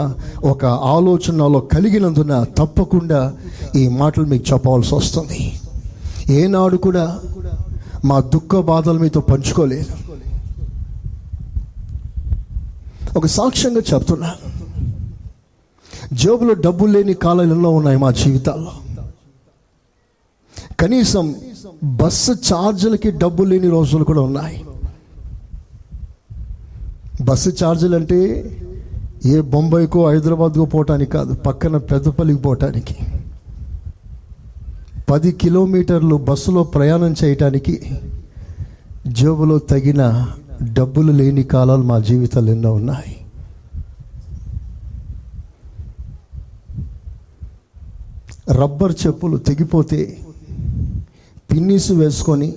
ఒక ఆలోచనలో కలిగినందున తప్పకుండా ఈ మాటలు మీకు చెప్పవలసి వస్తుంది. ఏనాడు కూడా మా దుఃఖ బాధలు మీతో పంచుకోలేదు. ఒక సాక్ష్యంగా చెప్తున్నా, జేబులో డబ్బులు లేని కాలాలు ఎన్నో ఉన్నాయి మా జీవితాల్లో. కనీసం బస్సు ఛార్జీలకి డబ్బు లేని రోజులు కూడా ఉన్నాయి. బస్సు ఛార్జీలు అంటే ఏ బొంబాయికో హైదరాబాద్కో పోవటానికి కాదు, పక్కన పెద్దపల్లికి పోవటానికి. 10 కిలోమీటర్లు బస్సులో ప్రయాణం చేయటానికి జేబులో తగిన డబ్బులు లేని కాలాలు మా జీవితాలు ఎన్నో ఉన్నాయి. రబ్బర్ చెప్పులు తెగిపోతే పిన్నీసు వేసుకొని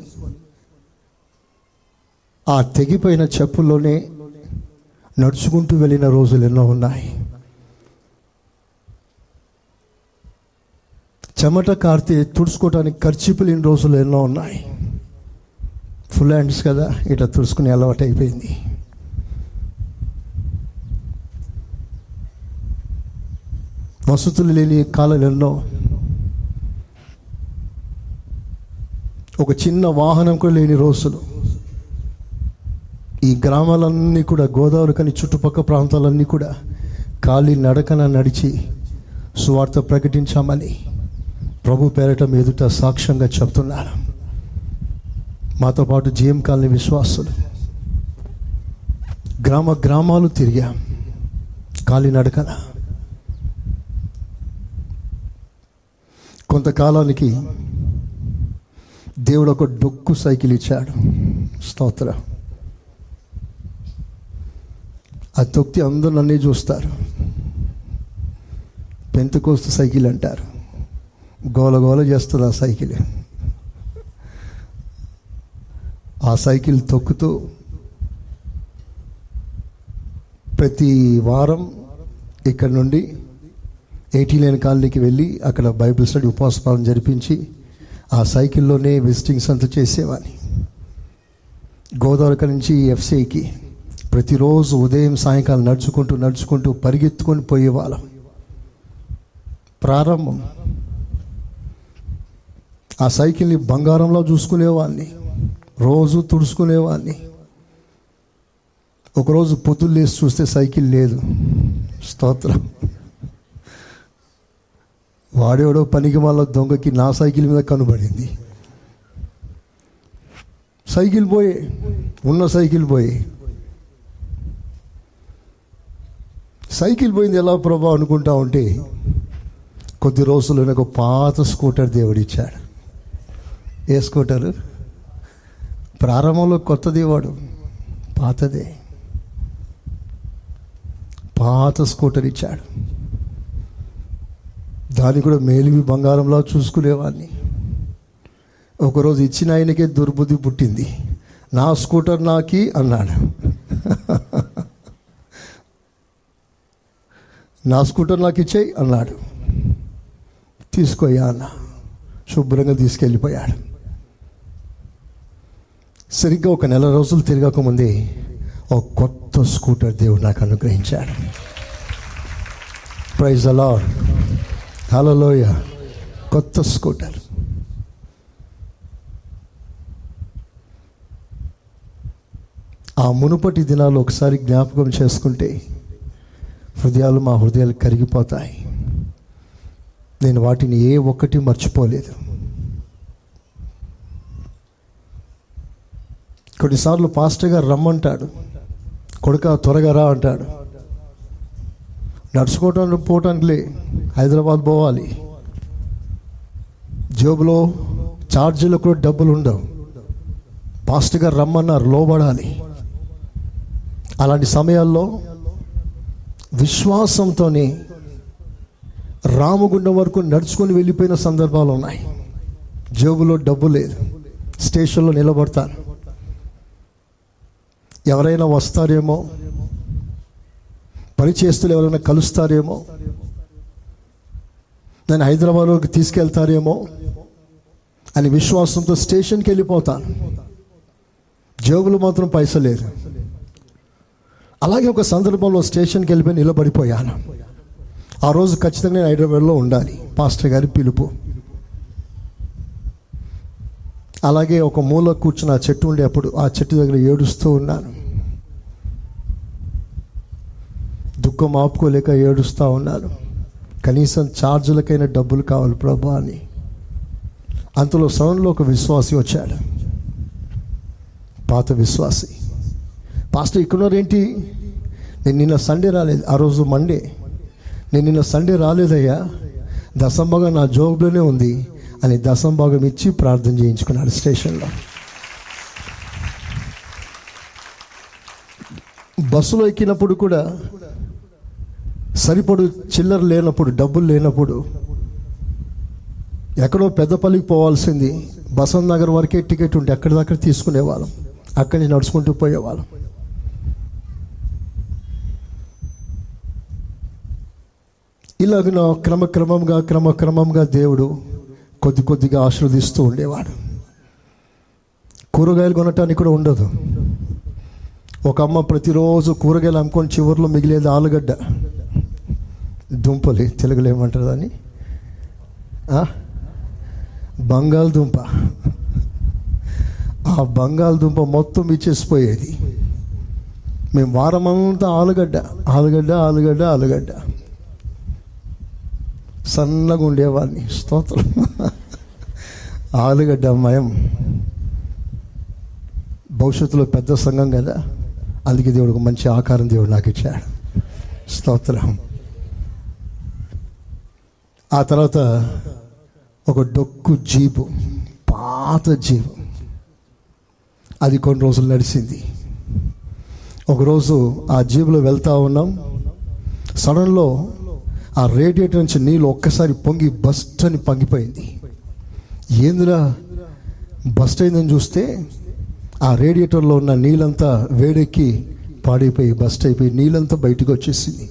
ఆ తెగిపోయిన చెప్పుల్లోనే నడుచుకుంటూ వెళ్ళిన రోజులు ఎన్నో ఉన్నాయి. చెమట కారితే తుడుచుకోవడానికి ఖర్చీపు లేని రోజులు ఎన్నో ఉన్నాయి. ఫుల్ హ్యాండ్స్ కదా, ఇట్లా తుడుచుకునే అలవాటు అయిపోయింది. వసతులు లేని కాలాలు ఎన్నో. ఒక చిన్న వాహనం కూడా లేని రోజులు. ఈ గ్రామాలన్నీ కూడా, గోదావరి కానీ చుట్టుపక్కల ప్రాంతాలన్నీ కూడా ఖాళీ నడకన నడిచి సువార్త ప్రకటించామని ప్రభు పేరట ఎదుట సాక్ష్యంగా చెప్తున్నారు. మాతో పాటు జీఎం కాలనీ విశ్వాసులు గ్రామాలు తిరిగాం ఖాళీ నడకన. కొంతకాలానికి దేవుడు ఒక డొక్కు సైకిల్ ఇచ్చాడు. స్తోత్రం. ఆ తొక్కి అందరూ నన్నే చూస్తారు. పెంతెకోస్తు సైకిల్ అంటారు. గోల గోల చేస్తుంది ఆ సైకిల్. ఆ సైకిల్ తొక్కుతూ ప్రతి వారం ఇక్కడ నుండి 80 లేన్ కాలనీకి వెళ్ళి అక్కడ బైబిల్ స్టడీ ఉపవాస ప్రార్థన జరిపించి ఆ సైకిల్లోనే విజిటింగ్స్ అంతా చేసేవాడిని. గోదావరి నుంచి ఎఫ్సీకి ప్రతిరోజు ఉదయం సాయంకాలం నడుచుకుంటూ పరిగెత్తుకొని పోయేవాళ్ళం. ప్రారంభం ఆ సైకిల్ని బంగారంలో చూసుకునేవాడిని, రోజు తుడుచుకునేవాడిని. ఒకరోజు పొద్దున్న లేచి చూస్తే సైకిల్ లేదు. స్తోత్రం. వాడేవాడో పనికి వాళ్ళ దొంగకి నా సైకిల్ మీద కనబడింది. సైకిల్ పోయి ఉన్న సైకిల్ పోయింది ఎలా ప్రభా అనుకుంటా ఉంటే కొద్ది రోజుల్లో నాకు పాత స్కూటర్ దేవుడిచ్చాడు. ఏ స్కూటరు? ప్రారంభంలో కొత్తది వాడు, పాతదే. పాత స్కూటర్ ఇచ్చాడు. దాన్ని కూడా మేలిమి బంగారంలో చూసుకునేవాడిని. ఒకరోజు ఇచ్చిన ఆయనకే దుర్బుద్ధి పుట్టింది. నా స్కూటర్ నాకి అన్నాడు. నా స్కూటర్ నాకు ఇచ్చేయి అన్నాడు. తీసుకోయా అన్న. శుభ్రంగా తీసుకెళ్ళిపోయాడు. సరిగ్గా ఒక నెల రోజులు తిరగకముందే ఒక కొత్త స్కూటర్ దేవుడు నాకు అనుగ్రహించాడు. ప్రైజ్ ది లార్డ్, హల్లెలూయా. కొత్త స్కూటర్. ఆ మునుపటి దినాలు ఒకసారి జ్ఞాపకం చేసుకుంటే మా హృదయాలు కరిగిపోతాయి. నేను వాటిని ఏ ఒక్కటి మర్చిపోలేదు. కొన్నిసార్లు పాస్టర్ గారు రమ్మంటాడు, కొడుక త్వరగా రా అంటాడు. నడుచుకోవటానికి పోవటానికిలే హైదరాబాద్ పోవాలి. జేబులో ఛార్జీలో కూడా డబ్బులు ఉండవు. పాస్టర్ గారు రమ్మన్నారు, లోబడాలి. అలాంటి సమయాల్లో విశ్వాసంతోనే రామగుండం వరకు నడుచుకొని వెళ్ళిపోయిన సందర్భాలు ఉన్నాయి. జేబులో డబ్బు లేదు, స్టేషన్లో నిలబడతాను. ఎవరైనా వస్తారేమో, పరిచయస్తులు ఎవరైనా కలుస్తారేమో, నన్ను హైదరాబాద్లోకి తీసుకెళ్తారేమో అని విశ్వాసంతో స్టేషన్కి వెళ్ళిపోతాను. జేబులు మాత్రం పైసలు లేదు. అలాగే ఒక సందర్భంలో స్టేషన్కి వెళ్ళిపోయి నిలబడిపోయాను. ఆ రోజు ఖచ్చితంగా నేను హైదరాబాద్లో ఉండాలి, పాస్టర్ గారి పిలుపు. అలాగే ఒక మూల కూర్చుని ఆ చెట్టు ఉండే అప్పుడు ఆ చెట్టు దగ్గర ఏడుస్తూ ఉన్నాను. దుఃఖం ఆపుకోలేక ఏడుస్తూ ఉన్నాను. కనీసం ఛార్జీలకైనా డబ్బులు కావాలి ప్రభా అని. అంతలో సౌండ్లో ఒక విశ్వాసి వచ్చాడు, పాత విశ్వాసి. పాస్టర్ ఇక్కడున్నారేంటి? నేను నిన్న సండే రాలేదు, ఆ రోజు మండే. నేను నిన్న సండే రాలేదయ్యా, దశంభాగం నా జోబులోనే ఉంది అని దశంభాగం ఇచ్చి ప్రార్థన చేయించుకున్నాడు స్టేషన్లో. బస్సులో ఎక్కినప్పుడు కూడా సరిపడు చిల్లర లేనప్పుడు, డబ్బులు లేనప్పుడు, ఎక్కడో పెద్దపల్లికి పోవాల్సింది బసంత్ నగర్ వరకే టికెట్ ఉంటే అక్కడి దగ్గర తీసుకునేవాళ్ళం. అక్కడి నుంచి నడుచుకుంటూ పోయేవాళ్ళం. ఇలాగ క్రమక్రమంగా దేవుడు కొద్దిగా ఆశీర్వదిస్తూ ఉండేవాడు. కూరగాయలు కొనటానికి కూడా ఉండదు. ఒక అమ్మ ప్రతిరోజు కూరగాయలు అమ్ముకొని చివరిలో మిగిలేది ఆలుగడ్డ, దుంపలు, తెలుగులో ఏమంటారు దాన్ని, బంగాళదుంప. ఆ బంగాళదుంప మొత్తం ఇచ్చేసిపోయేది. మేము వారమంతా ఆలుగడ్డ సన్నగా ఉండేవాడిని. స్తోత్రం. ఆలుగడ్డ మయం. భవిష్యత్తులో పెద్ద సంఘం కదా, అందుకే దేవుడు ఒక మంచి ఆకారం దేవుడు నాకు ఇచ్చాడు. స్తోత్రం. ఆ తర్వాత ఒక డొక్కు జీపు, పాత జీపు, అది కొన్ని రోజులు నడిచింది. ఒకరోజు ఆ జీబులో వెళ్తూ ఉన్నాం. సడన్లో ఆ రేడియేటర్ నుంచి నీళ్ళు ఒక్కసారి పొంగి బస్ట్ అని పొంగిపోయింది. ఏందిరా బస్ట్ అయిందని చూస్తే ఆ రేడియేటర్లో ఉన్న నీళ్ళంతా వేడెక్కి పాడైపోయి బస్ట్ అయిపోయి నీళ్ళంతా బయటకు వచ్చేసింది.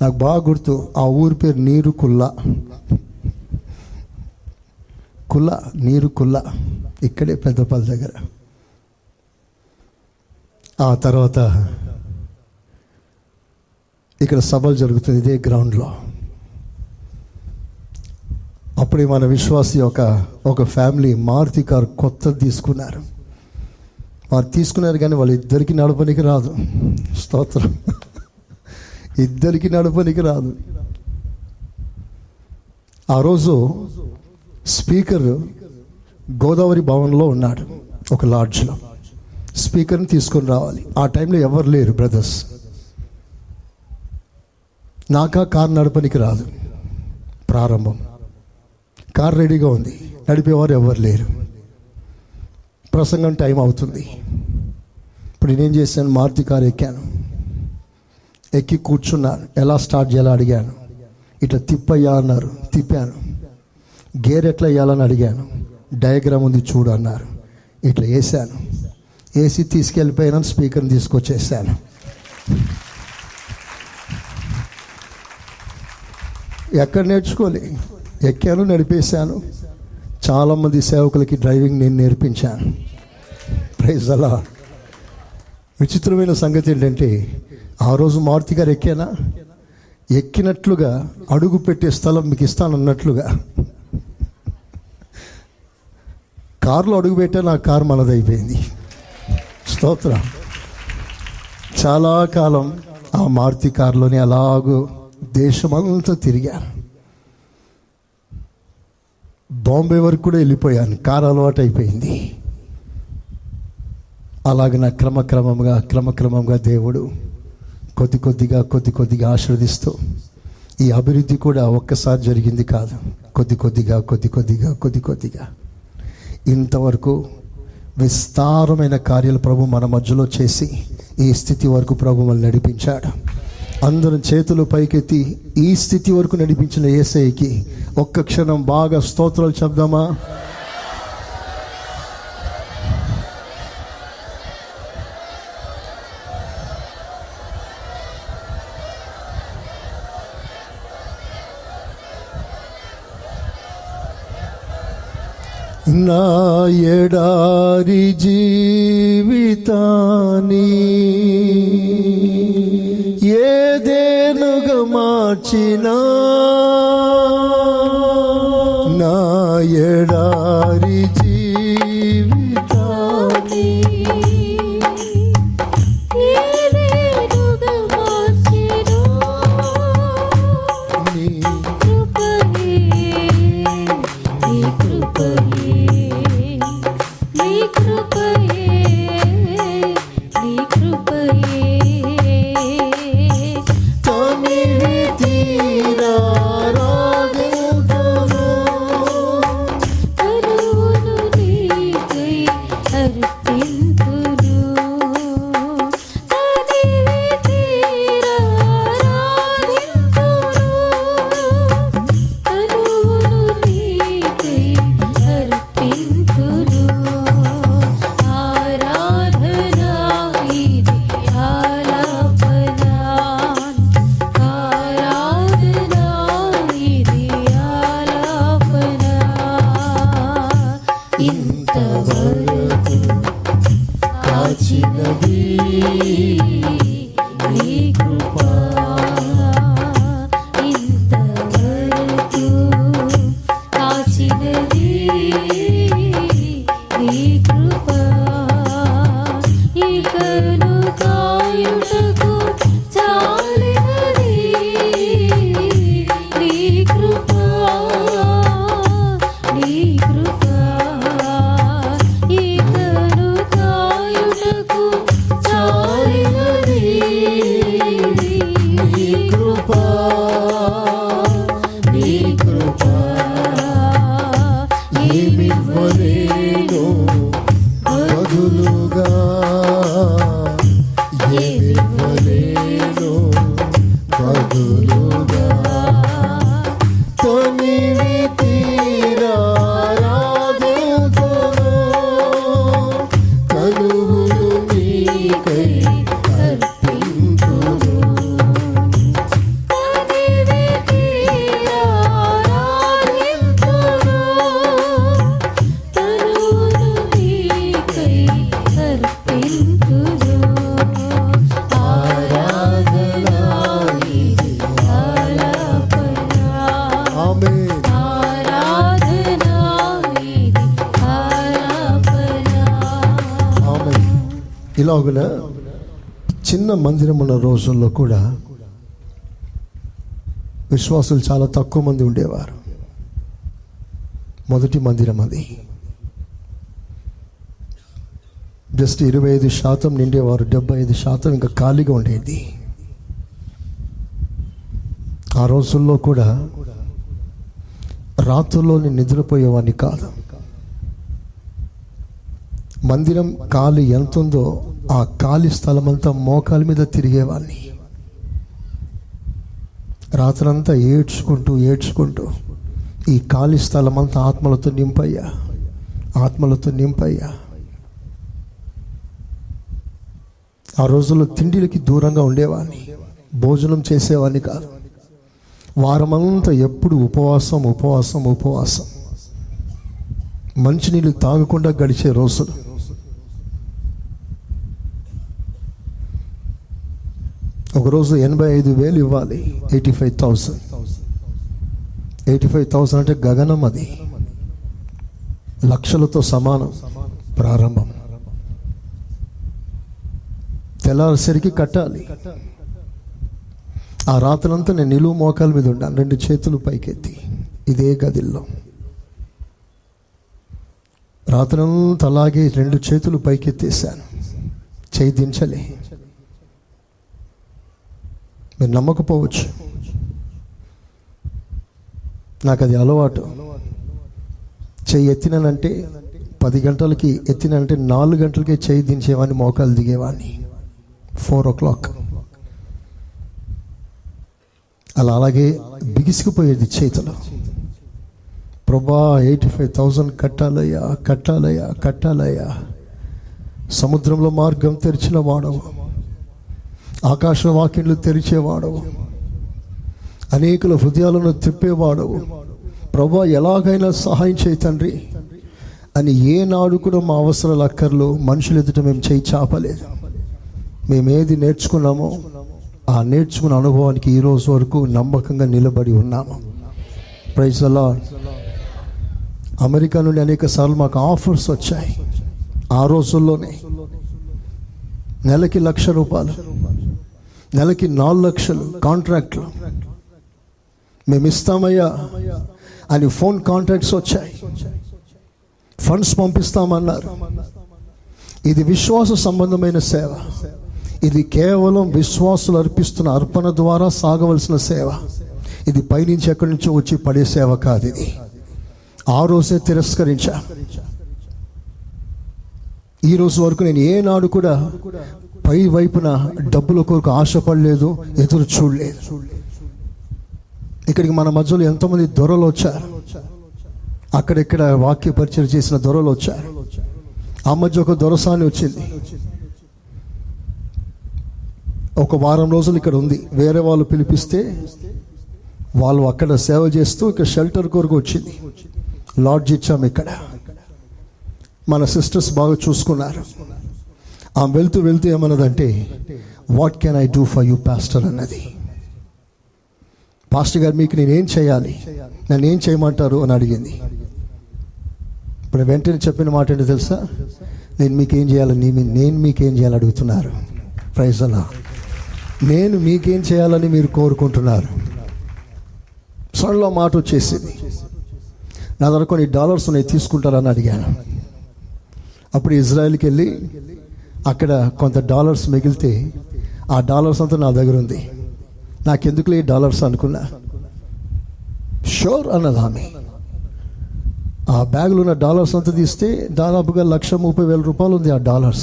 నాకు బాగా గుర్తు, ఆ ఊరి పేరు నీరు కుల్ల, ఇక్కడే పెద్దపల్లి దగ్గర. ఆ తర్వాత ఇక్కడ సభలు జరుగుతుంది ఇదే గ్రౌండ్లో. అప్పుడే మన విశ్వాసి ఒక ఫ్యామిలీ మారుతి కారు కొత్తది తీసుకున్నారు. వారు తీసుకున్నారు కానీ వాళ్ళు ఇద్దరికి నడపనికి రాదు. స్తోత్రం. ఇద్దరికి నడపనికి రాదు. ఆ రోజు స్పీకర్ గోదావరి భవన్లో ఉన్నాడు, ఒక లాడ్జ్లో. స్పీకర్ని తీసుకొని రావాలి. ఆ టైంలో ఎవరు లేరు బ్రదర్స్. నాకా కారు నడపనికి రాదు. ప్రారంభం కారు రెడీగా ఉంది, నడిపేవారు ఎవరు లేరు. ప్రసంగం టైం అవుతుంది. ఇప్పుడు నేనేం చేశాను, మారుతి కారు ఎక్కి కూర్చున్నాను. ఎలా స్టార్ట్ చేయాలో అడిగాను. ఇట్లా తిప్పయ్యా అన్నారు, తిప్పాను. గేర్ ఎట్లా వేయాలని అడిగాను. డయాగ్రామ్ ఉంది చూడు అన్నారు. ఇట్లా వేసాను. వేసి తీసుకెళ్ళిపోయాను. స్పీకర్ని తీసుకొచ్చేసాను. ఎక్కడ నేర్చుకోలే, ఎక్కాను, నడిపేశాను. చాలామంది సేవకులకి డ్రైవింగ్ నేను నేర్పించాను. ప్రైజ్ అలా. విచిత్రమైన సంగతి ఏంటంటే, ఆ రోజు మారుతి గారు ఎక్కినట్లుగా అడుగు పెట్టే స్థలం మీకు ఇస్తానన్నట్లుగా కారులో అడుగు పెట్టా, నా కారు మనదైపోయింది. స్తోత్రం. చాలా కాలం ఆ మారుతి కారులోనే అలాగూ దేశమంతా తిరిగాను. బాంబే వరకు కూడా వెళ్ళిపోయాను. కారు అలవాటు అయిపోయింది. అలాగే నా క్రమక్రమంగా దేవుడు కొద్ది కొద్దిగా ఆశీర్వదిస్తూ, ఈ అభివృద్ధి కూడా ఒక్కసారి జరిగింది కాదు, కొద్ది కొద్దిగా ఇంతవరకు విస్తారమైన కార్యాలు ప్రభు మన మధ్యలో చేసి ఈ స్థితి వరకు ప్రభు మనల్ని నడిపించాడు. అందరం చేతులు పైకెత్తి ఈ స్థితి వరకు నడిపించిన యేసయ్యకి ఒక్క క్షణం బాగా స్తోత్రాలు చెప్దామా? నా ఎడారి జీవితాన్ని ఏదేనుగా మార్చినా, నా ఎడారి జీవితాన్ని ఇలాగున చిన్న మందిరం ఉన్న రోజుల్లో కూడా విశ్వాసులు చాలా తక్కువ మంది ఉండేవారు. మొదటి మందిరం అది. జస్ట్ 25% నిండేవారు, 75% ఇంకా ఖాళీగా ఉండేది. ఆ రోజుల్లో కూడా రాత్రుల్లో నేను నిద్రపోయేవాడిని కాదు. మందిరం ఖాళీ ఎంత ఉందో ఆ ఖాళీ స్థలం అంతా మోకాల మీద తిరిగేవాడిని. రాత్రంతా ఏడ్చుకుంటూ ఈ ఖాళీ స్థలం అంతా ఆత్మలతో నింపయ్యా. ఆ రోజుల్లో తిండిలకి దూరంగా ఉండేవాడిని, భోజనం చేసేవాడిని కాదు. వారమంతా ఎప్పుడు ఉపవాసం. మంచినీళ్ళు తాగకుండా గడిచే రోజులు. ఒకరోజు 85,000 ఇవ్వాలి. 85,000 అంటే గగనం. అది లక్షలతో సమానం. ప్రారంభం. తెల్లారేసరికి కట్టాలి. ఆ రాత్రంతా నేను నిలువు మోకాల మీద ఉన్నాను, 2 చేతులు పైకెత్తి ఇదే గదిలో. రాత్రంతా అలాగే 2 చేతులు పైకెత్తేసాను, చేయి దించలే. మీరు నమ్మకపోవచ్చు, నాకు అది అలవాటు. చెయ్యి ఎత్తినానంటే 10 గంటలకి ఎత్తినంటే 4 గంటలకే చెయ్యి దించేవాడిని, మోకాలు దిగేవాడిని. 4 o'clock అలాగే బిగిసిపోయేది చేతులు. ప్రభా 85,000 కట్టాలయ్యా. సముద్రంలో మార్గం తెరిచిన వాడవు, ఆకాశ వాకిళ్ళు తెరిచేవాడవు, అనేకుల హృదయాలను తిప్పేవాడవు. ప్రభా ఎలాగైనా సహాయం చేయి తండ్రి అని ఏనాడు కూడా మా అవసరాలు అక్కర్లు మనుషులు ఎదుట మేము చేయి చాపలేదు. మేమేది నేర్చుకున్నామో ఆ నేర్చుకున్న అనుభవానికి ఈ రోజు వరకు నమ్మకంగా నిలబడి ఉన్నాము. Praise the lord. అమెరికా నుండి అనేక సార్లు మాకు ఆఫర్స్ వచ్చాయి. ఆ రోజుల్లోనే నెలకి ₹1,00,000, నెలకి 4 లక్షలు కాంట్రాక్ట్లు మేము ఇస్తామయ్యా అని ఫోన్ కాంట్రాక్ట్స్ వచ్చాయి. ఫండ్స్ పంపిస్తామన్నారు. ఇది విశ్వాస సంబంధమైన సేవ. ఇది కేవలం విశ్వాసులు అర్పిస్తున్న అర్పణ ద్వారా సాగవలసిన సేవ. ఇది పైనుంచి ఎక్కడి నుంచో వచ్చి పడే సేవ కాదు. ఇది ఆ రోజే తిరస్కరించా. ఈ రోజు వరకు నేను ఏనాడు కూడా పై వైపున డబ్బుల కొరకు ఆశపడలేదు, ఎదురు చూడలేదు. ఇక్కడికి మన మధ్యలో ఎంతోమంది దొరలు వచ్చారు, అక్కడెక్కడ వాక్య పరిచయం చేసిన దొరలు వచ్చారు. ఆ మధ్య ఒక దొరసాని వచ్చింది, ఒక వారం రోజులు ఇక్కడ ఉంది. వేరే వాళ్ళు పిలిపిస్తే వాళ్ళు అక్కడ సేవ చేస్తూ ఇక్కడ షెల్టర్ కొరకు వచ్చింది. లాడ్జ్ ఇచ్చాము ఇక్కడ. మన సిస్టర్స్ బాగా చూసుకున్నారు. ఆమె వెళ్తూ ఏమన్నదంటే, what can I do for you pastor అన్నది. పాస్టర్ గారు మీకు నేనేం చేయాలి, నన్ను ఏం చేయమంటారు అని అడిగింది. ఇప్పుడు వెంటనే చెప్పిన మాట ఏంటో తెలుసా? నేను మీకేం చేయాలని అడుగుతున్నారు. Praise the lord. నేను మీకేం చేయాలని మీరు కోరుకుంటున్నారు. సడన్గా మాట వచ్చేసింది. నా దగ్గర కొన్ని $1 ఉన్నాయి, తీసుకుంటారని అడిగాను. అప్పుడు ఇజ్రాయెల్కి వెళ్ళి అక్కడ కొంత $1 మిగిలితే ఆ $1 అంతా నా దగ్గర ఉంది. నాకెందుకులే $1 అనుకున్నా. షూర్ అన్నది ఆమె. ఆ బ్యాగ్లో ఉన్న $1 అంతా తీస్తే దాదాపుగా ₹130,000 ఉంది. ఆ $1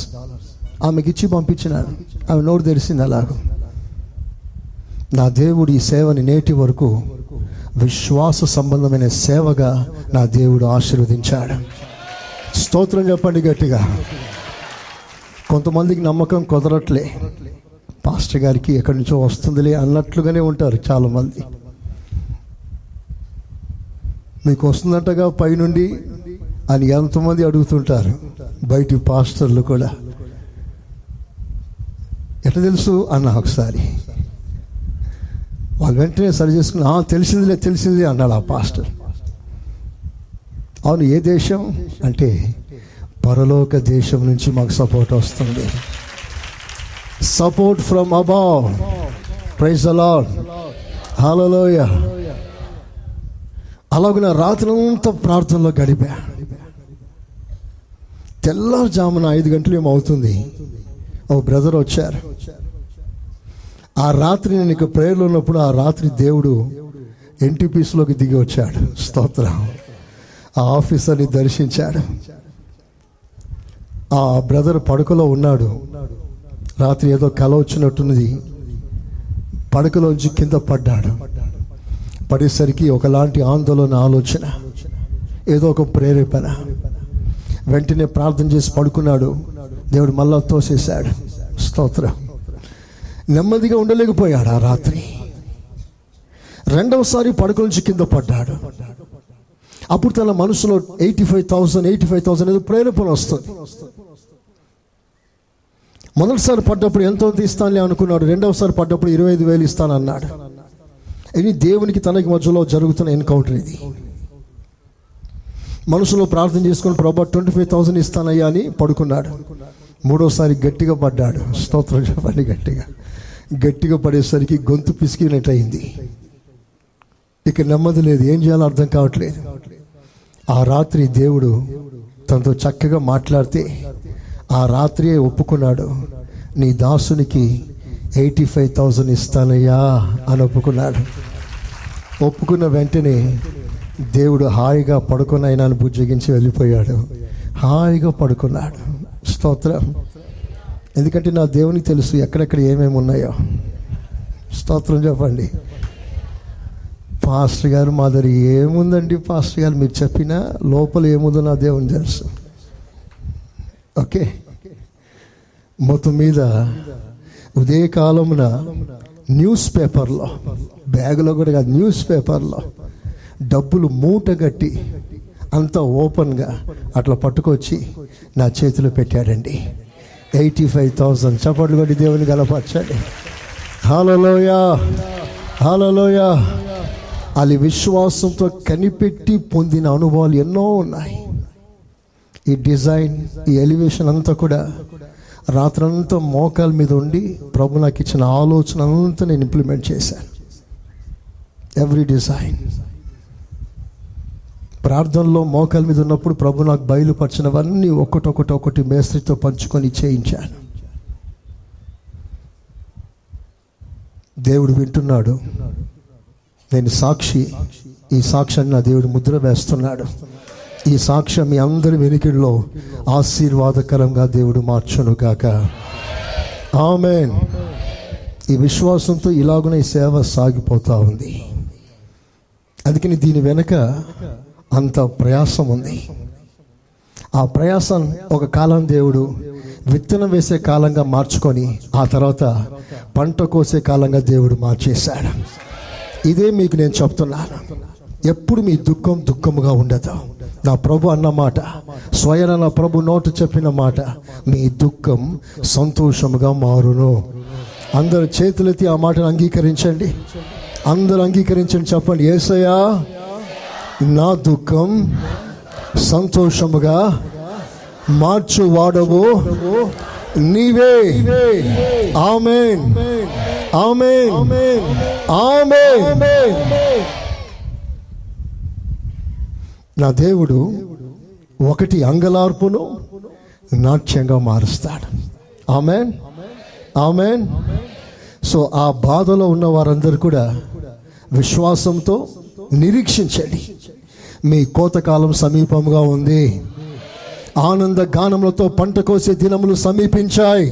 ఆమెకి ఇచ్చి పంపించినాను. ఆమె నోరు తెరిసింది. అలాగ నా దేవుడు ఈ సేవని నేటి వరకు విశ్వాస సంబంధమైన సేవగా నా దేవుడు ఆశీర్వదించాడు. స్తోత్రం చెప్పండి గట్టిగా. కొంతమందికి నమ్మకం కుదరట్లే, పాస్టర్ గారికి ఎక్కడి నుంచో వస్తుందిలే అన్నట్లుగానే ఉంటారు చాలామంది. మీకు వస్తుందంటగా పైనుండి అని ఎంతమంది అడుగుతుంటారు. బయటి పాస్టర్లు కూడా ఎట్లా తెలుసు అన్న ఒకసారి. వాళ్ళు వెంటనే సరి చేసుకుని తెలిసిందిలే అన్నాడు ఆ పాస్టర్. అవును, ఏ దేశం అంటే పరలోక దేశం నుంచి మాకు సపోర్ట్ వస్తుంది. Support from above. Praise the Lord. Hallelujah. అలాగే నా రాత్రంతా ప్రార్థనలో గడిపా. తెల్లవారుజామున 5 గంటలు ఏమో అవుతుంది, ఒక బ్రదర్ వచ్చారు. ఆ రాత్రి నేను ఇక ప్రేయర్లో ఉన్నప్పుడు ఆ రాత్రి దేవుడు ఎన్టీపీసీలోకి దిగి వచ్చాడు. స్తోత్రం. ఆ ఆఫీసర్ని దర్శించాడు. ఆ బ్రదర్ పడకలో ఉన్నాడు. రాత్రి ఏదో కల వచ్చినట్టున్నది. పడకలోంచి కింద పడ్డాడు. పడేసరికి ఒకలాంటి ఆందోళన, ఆలోచన, ఏదో ఒక ప్రేరేపణ. వెంటనే ప్రార్థన చేసి పడుకున్నాడు. దేవుడు మళ్ళా తోసేశాడు. స్తోత్రం. నెమ్మదిగా ఉండలేకపోయాడు ఆ రాత్రి. రెండవసారి పడక నుంచి కింద పడ్డాడు. అప్పుడు తన మనసులో 85,000 ఏదో ప్రేరేపణ వస్తుంది. మొదటిసారి పడ్డప్పుడు ఎంతో తీస్తానులే అనుకున్నాడు. రెండవసారి పడ్డప్పుడు 25,000 ఇస్తానన్నాడు. ఇది దేవునికి తనకి మధ్యలో జరుగుతున్న ఎన్కౌంటర్. ఇది మనసులో ప్రార్థన చేసుకుని ప్రభా 25,000 ఇస్తానయ్యా అని పడుకున్నాడు. మూడోసారి గట్టిగా పడ్డాడు. స్తోత్రం చెప్పండి. గట్టిగా పడేసరికి గొంతు పిసికినట్టు అయింది. ఇక నెమ్మది లేదు, ఏం చేయాలో అర్థం కావట్లేదు. ఆ రాత్రి దేవుడు తనతో చక్కగా మాట్లాడితే ఆ రాత్రియే ఒప్పుకున్నాడు. నీ దాసునికి 85,000 ఇస్తానయ్యా అని ఒప్పుకున్నాడు. ఒప్పుకున్న వెంటనే దేవుడు హాయిగా పడుకుని ఆయనను బుజ్జగించి వెళ్ళిపోయాడు. హాయిగా పడుకున్నాడు. స్తోత్రం. ఎందుకంటే నా దేవునికి తెలుసు ఎక్కడెక్కడ ఏమేమి ఉన్నాయో. స్తోత్రం చెప్పండి. పాస్టర్ గారు మా దగ్గర ఏముందండి పాస్టర్ గారు, మీరు చెప్పినా లోపల ఏముందో నా దేవుని తెలుసు. ఓకే. మొత్తం మీద ఉదయకాలమున న్యూస్ పేపర్లో, బ్యాగులో కూడా కాదు, న్యూస్ పేపర్లో డబ్బులు మూట కట్టి అంతా ఓపెన్గా అట్లా పట్టుకొచ్చి నా చేతిలో పెట్టాడండి. 85,000. చప్పట్లు కొట్టి దేవుని గలపరచండి. హల్లెలూయా, హల్లెలూయా. అది విశ్వాసంతో కనిపెట్టి పొందిన అనుభవాలు ఎన్నో ఉన్నాయి. ఈ డిజైన్, ఈ ఎలివేషన్ అంతా కూడా రాత్రంతా మోకాల మీద ఉండి ప్రభు నాకు ఇచ్చిన ఆలోచన అంతా నేను ఇంప్లిమెంట్ చేశాను. ఎవ్రీ డిజైన్ ప్రార్థనలో మోకాల మీద ఉన్నప్పుడు ప్రభు నాకు బయలుపరిచినవన్నీ ఒకటి మేస్త్రితో పంచుకొని చేయించాను. దేవుడు వింటున్నాడు. నేను సాక్షి. ఈ సాక్ష్యాన్ని నా దేవుడు ముద్ర వేస్తున్నాడు. ఈ సాక్ష్యం మీ అందరి వెనుకల్లో ఆశీర్వాదకరంగా దేవుడు మార్చును గాక. ఆమేన్. ఈ విశ్వాసంతో ఇలాగున ఈ సేవ సాగిపోతూ ఉంది. అందుకని దీని వెనక అంత ప్రయాసం ఉంది. ఆ ప్రయాసం ఒక కాలం దేవుడు విత్తనం వేసే కాలంగా మార్చుకొని ఆ తర్వాత పంట కోసే కాలంగా దేవుడు మార్చేశాడు. ఇదే మీకు నేను చెప్తున్నాను. ఎప్పుడు మీ దుఃఖం దుఃఖముగా ఉండదు. నా ప్రభు అన్న మాట, స్వయం నా ప్రభు నోటు చెప్పిన మాట, మీ దుఃఖం సంతోషముగా మారును. అందరు చేతులెత్తి ఆ మాటను అంగీకరించండి. అందరూ అంగీకరించండి. చెప్పండి, యేసయ్యా నా దుఃఖం సంతోషముగా మార్చువాడవు నీవే. ఆమేన్, ఆమేన్, ఆమేన్. నా దేవుడు ఒకటి అంగలార్పును నాట్యంగా మారుస్తాడు. ఆమేన్, ఆమేన్. సో ఆ బాధలో ఉన్న వారందరూ కూడా విశ్వాసంతో నిరీక్షించండి. మీ కోతకాలం సమీపంగా ఉంది. ఆనంద గానములతో పంట కోసే దినములు సమీపించాయి.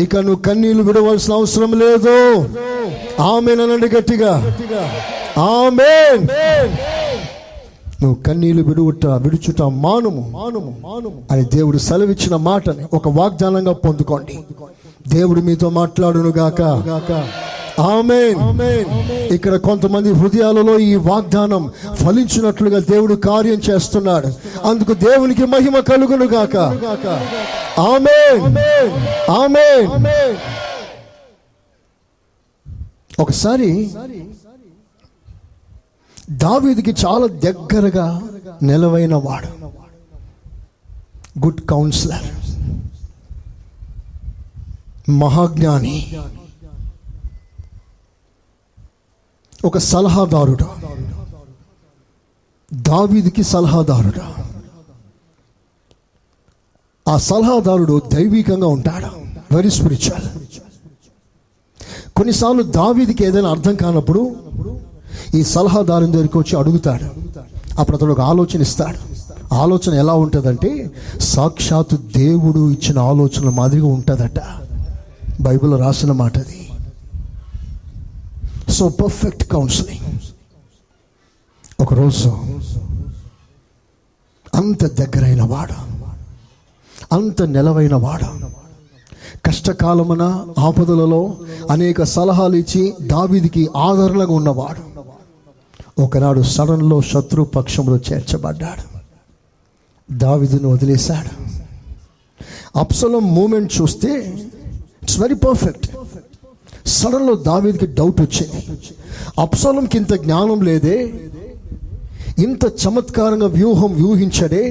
ఇక నువ్వు కన్నీళ్లు విడవలసిన అవసరం లేదు. ఆమేన్ అనండి గట్టిగా. ఆమేన్. నువ్వు కన్నీళ్లు విడుచుట మానుము అని దేవుడు సెలవిచ్చిన మాటని ఒక వాగ్దానంగా పొందుకోండి. దేవుడు మీతో మాట్లాడును గాక. ఆమేన్. ఇక్కడ కొంతమంది హృదయాలలో ఈ వాగ్దానం ఫలించినట్లుగా దేవుడు కార్యం చేస్తున్నాడు. అందుకు దేవునికి మహిమ కలుగును గాక. ఆమేన్, ఆమేన్. ఒకసారి దావీదుకి చాలా దగ్గరగా నిలవైన వాడు, గుడ్ కౌన్సిలర్, మహాజ్ఞాని, ఒక సలహాదారుడు, దావీదుకి సలహాదారుడు. ఆ సలహాదారుడు దైవికంగా ఉంటాడు, వెరీ స్పిరిచువల్. కొన్నిసార్లు దావీదుకి ఏదైనా అర్థం కానప్పుడు ఈ సలహాదారుని దగ్గరికి వచ్చి అడుగుతాడు. అప్పుడు అతడు ఒక ఆలోచన ఇస్తాడు. ఆలోచన ఎలా ఉంటుందంటే సాక్షాత్తు దేవుడు ఇచ్చిన ఆలోచన మాదిరిగా ఉంటుందట. బైబిల్లో రాసిన మాట అది. So perfect counselling. ఒకరోజు అంత దగ్గరైన వాడు, అంత నెలవైన వాడు, కష్టకాలమున ఆపదలలో అనేక సలహాలు ఇచ్చి దావీదుకి ఆదరణగా ఉన్నవాడు, ఒకనాడు సడన్లో శత్రు పక్షంలో చేర్చబడ్డాడు. దావీదును వదిలేశాడు. అబ్సలోం మూమెంట్ చూస్తే ఇట్స్ వెరీ పర్ఫెక్ట్. సడన్లో దావీదుకి డౌట్ వచ్చింది. అబ్సలోంకి ఇంత జ్ఞానం లేదే, ఇంత చమత్కారంగా వ్యూహించడే,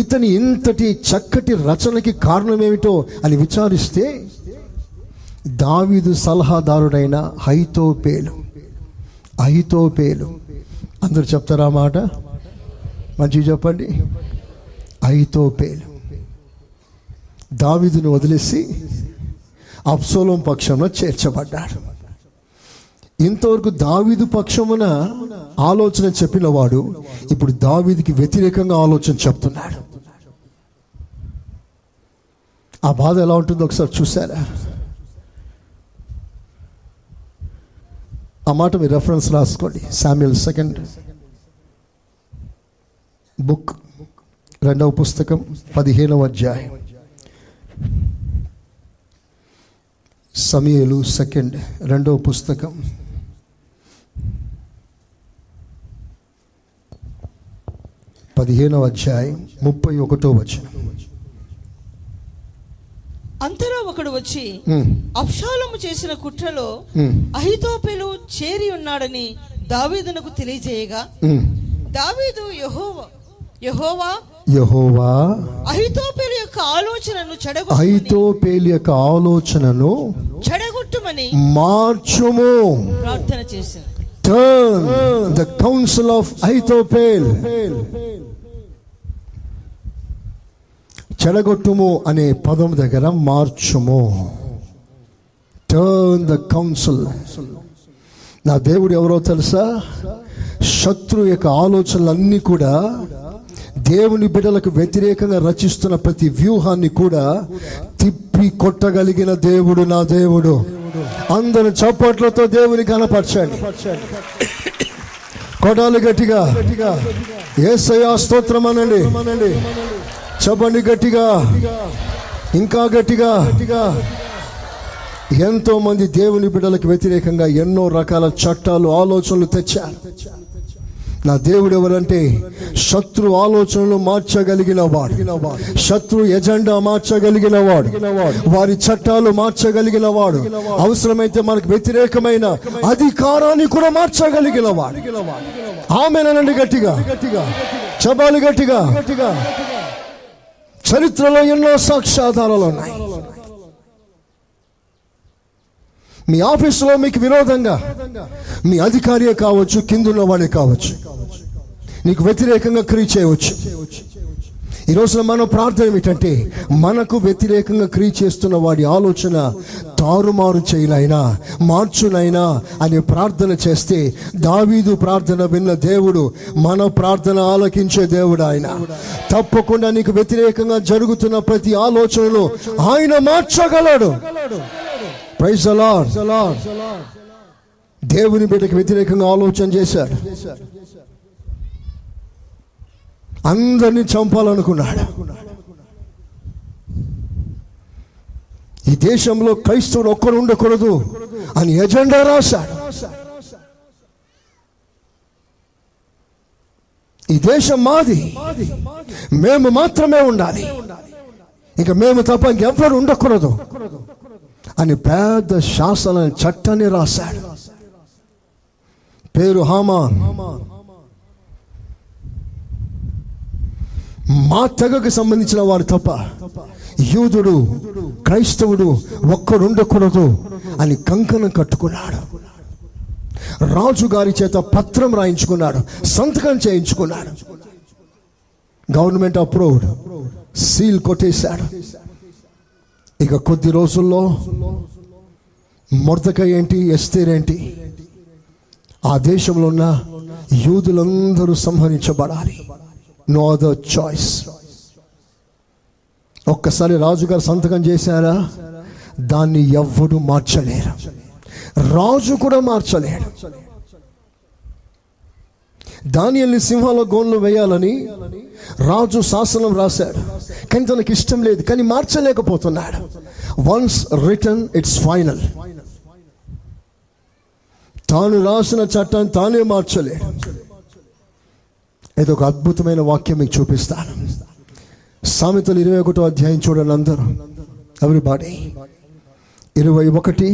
ఇతని ఇంతటి చక్కటి రచనకి కారణం ఏమిటో అని విచారిస్తే దావీదు సలహాదారుడైన అహీతోపేలు. అందరు చెప్తారా మాట? మంచిగా చెప్పండి. అహీతోపేలు దావీదును వదిలేసి అబ్సలోం పక్షంలో చేర్చబడ్డాడు. ఇంతవరకు దావీదు పక్షమున ఆలోచన చెప్పిన వాడు ఇప్పుడు దావీదుకి వ్యతిరేకంగా ఆలోచన చెప్తున్నాడు. ఆ బాధ ఎలా ఉంటుందో ఒకసారి చూసారా? ఆ మాట మీరు రెఫరెన్స్ రాసుకోండి. శామ్యూయల్ 2nd బుక్ 2వ పుస్తకం 15వ అధ్యాయం. సమూయేలు 2nd 2వ పుస్తకం 15వ అధ్యాయం 31వ వచనం. అంతలో ఒకడు వచ్చి అబ్షాలోము చేసిన కుట్రలో అహీతోపెలు చేరి ఉన్నాడని దావీదునకు తెలియజేయగా దావీదు యెహోవా అహీతోపెలు యొక్క ఆలోచనను చెడగొట్టుమని మార్చుము ప్రార్థన చేశాను. Turn the counsel of Ahithophel. చెడగొట్టుము అనే పదం దగ్గర మార్చుము. Turn the council. నా దేవుడు ఎవరో తెలుసా? శత్రు యొక్క ఆలోచనలన్నీ కూడా దేవుని బిడ్డలకు వ్యతిరేకంగా రచిస్తున్న ప్రతి వ్యూహాన్ని కూడా తిప్పి కొట్టగలిగిన దేవుడు నా దేవుడు. అందరూ చప్పట్లతో దేవుని కనపరచండి. కొడాలి గట్టిగా యేసయ్యా స్తోత్రం అనండి. చెప్పండి గట్టిగా, ఇంకా గట్టిగా. ఎంతో మంది దేవుని బిడ్డలకు వ్యతిరేకంగా ఎన్నో రకాల చట్టాలు, ఆలోచనలు తెచ్చారు. నా దేవుడు ఎవరంటే శత్రు ఆలోచనలు మార్చగలిగిన వాడు, శత్రు ఎజెండా మార్చగలిగిన వాడు, వారి చట్టాలు మార్చగలిగిన వాడు, అవసరమైతే మనకు వ్యతిరేకమైన అధికారాన్ని కూడా మార్చగలిగిన వాడు. ఆమేనండి గట్టిగా, చెప్పాలి గట్టిగా. చరిత్రలో ఎన్నో సాక్ష్యాధారాలు ఉన్నాయి. మీ ఆఫీసులో మీకు విరోధంగా మీ అధికారి కావచ్చు, కిందున్న వాడే కావచ్చు, నీకు వ్యతిరేకంగా క్రియ చేయవచ్చు. ఈ రోజున మన ప్రార్థన ఏమిటంటే మనకు వ్యతిరేకంగా క్రియ చేస్తున్న వాడి ఆలోచన తారుమారు చేయనైనా మార్చునైనా అని ప్రార్థన చేస్తే దావీదు ప్రార్థన విన్న దేవుడు మన ప్రార్థన ఆలకించే దేవుడు. ఆయన తప్పకుండా నీకు వ్యతిరేకంగా జరుగుతున్న ప్రతి ఆలోచనను ఆయన మార్చగలడు. Praise the lord. దేవుని బిడ్డకు వ్యతిరేకంగా ఆలోచన చేశాడు, అందరినీ చంపాలనుకున్నాడు. ఈ దేశంలో క్రైస్తవుడు ఒక్కరు ఉండకూడదు అని ఎజెండా రాశాడు. ఈ దేశం మాది, మేము మాత్రమే ఉండాలి, ఇంకా మేము తప్ప ఇంకెవ్వరు ఉండకూడదు అని పెద్ద శాసన చట్టాన్ని రాశాడు. పేరు హామాన్. మా తెగకు సంబంధించిన వాడు తప్ప యూదుడు క్రైస్తవుడు ఒక్కడు ఉండకూడదు అని కంకణం కట్టుకున్నాడు. రాజుగారి చేత పత్రం రాయించుకున్నాడు, సంతకం చేయించుకున్నాడు. గవర్నమెంట్ అప్రూవ్డ్, సీల్ కొట్టేశాడు. ఇక కొద్ది రోజుల్లో మొర్దెకై ఏంటి, ఎస్తేర్ ఏంటి, ఆ దేశంలో ఉన్న యూదులందరూ సంహరించబడాలి. No other choice. ఒక్కసారి రాజుగారు సంతకం చేశారా, దాన్ని ఎవ్వడు మార్చలేరు, రాజు కూడా మార్చలేడు. దానియేలుని సింహాల గోన్లో వేయాలని రాజు శాసనం రాశాడు, కానీ తనకి ఇష్టం లేదు, కానీ మార్చలేకపోతున్నాడు. Once written it's final. తాను రాసిన చట్టాన్ని తానే మార్చలేడు. ఇది ఒక అద్భుతమైన వాక్యం మీకు చూపిస్తాను. సామెతలు 21వ అధ్యాయం చూడండి అందరూ, ఎవ్రీబడీ. 21:1.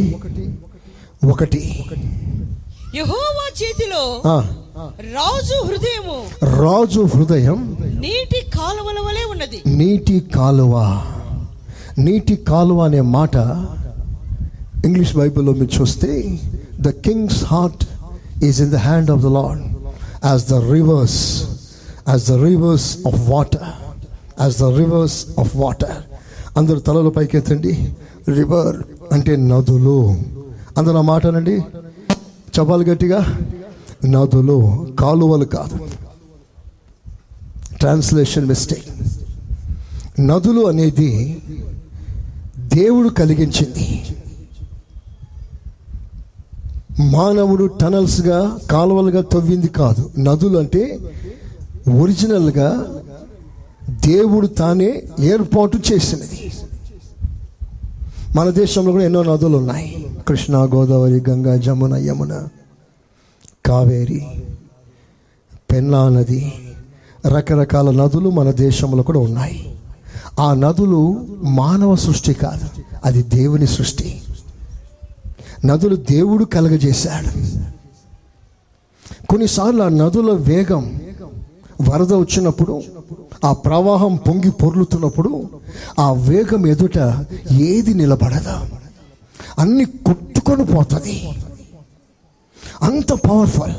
యెహోవా చేతిలో రాజు హృదయం నీటి కాలువల వలె ఉన్నది. నీటి కాలువ అనే మాట ఇంగ్లీష్ బైబిల్లో మీరు చూస్తే, the king's heart is in the hand of the lord as the reverse of water. అందరూ తలలో పైకెత్తండి. రివర్ అంటే నదులు. అందరూ ఆ మాట అనండి, చెప్పాలి గట్టిగా. నదులు, కాలువలు కాదు. Translation mistake. నదులు అనేది దేవుడు కలిగించింది. మానవుడు టనల్స్గా, కాలువలుగా తవ్వింది కాదు. నదులు అంటే ఒరిజినల్గా దేవుడు తానే ఏర్పాటు చేసినది. మన దేశంలో కూడా ఎన్నో నదులు ఉన్నాయి. కృష్ణ, గోదావరి, గంగా, జమున, యమున, కావేరి, పెన్నా నది, రకరకాల నదులు మన దేశంలో కూడా ఉన్నాయి. ఆ నదులు మానవ సృష్టి కాదు, అది దేవుని సృష్టి. నదులు దేవుడు కలగజేశాడు. కొన్నిసార్లు ఆ నదుల వేగం, వరద వచ్చినప్పుడు, ఆ ప్రవాహం పొంగి పొర్లుతున్నప్పుడు, ఆ వేగం ఎదుట ఏది నిలబడదు, అన్ని కొట్టుకొని పోతుంది. అంత పవర్ఫుల్,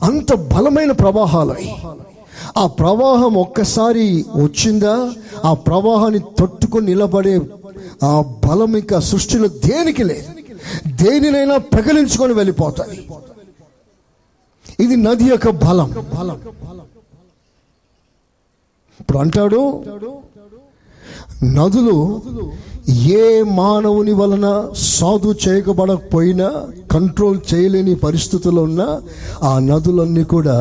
అంత బలమైన ప్రవాహాలు. ఆ ప్రవాహం ఒక్కసారి వచ్చిందా, ఆ ప్రవాహాన్ని తట్టుకొని నిలబడే ఆ బలం ఇంకా సృష్టిలో దేనికి లేదు. దేనినైనా ప్రకలించుకొని వెళ్ళిపోతుంది. ఇది నది యొక్క బలం. ఇప్పుడు అంటాడు, నదులు ఏ మానవుని వలన సాధు చేయబడకపోయినా, కంట్రోల్ చేయలేని పరిస్థితుల్లో ఉన్న ఆ నదులన్నీ కూడా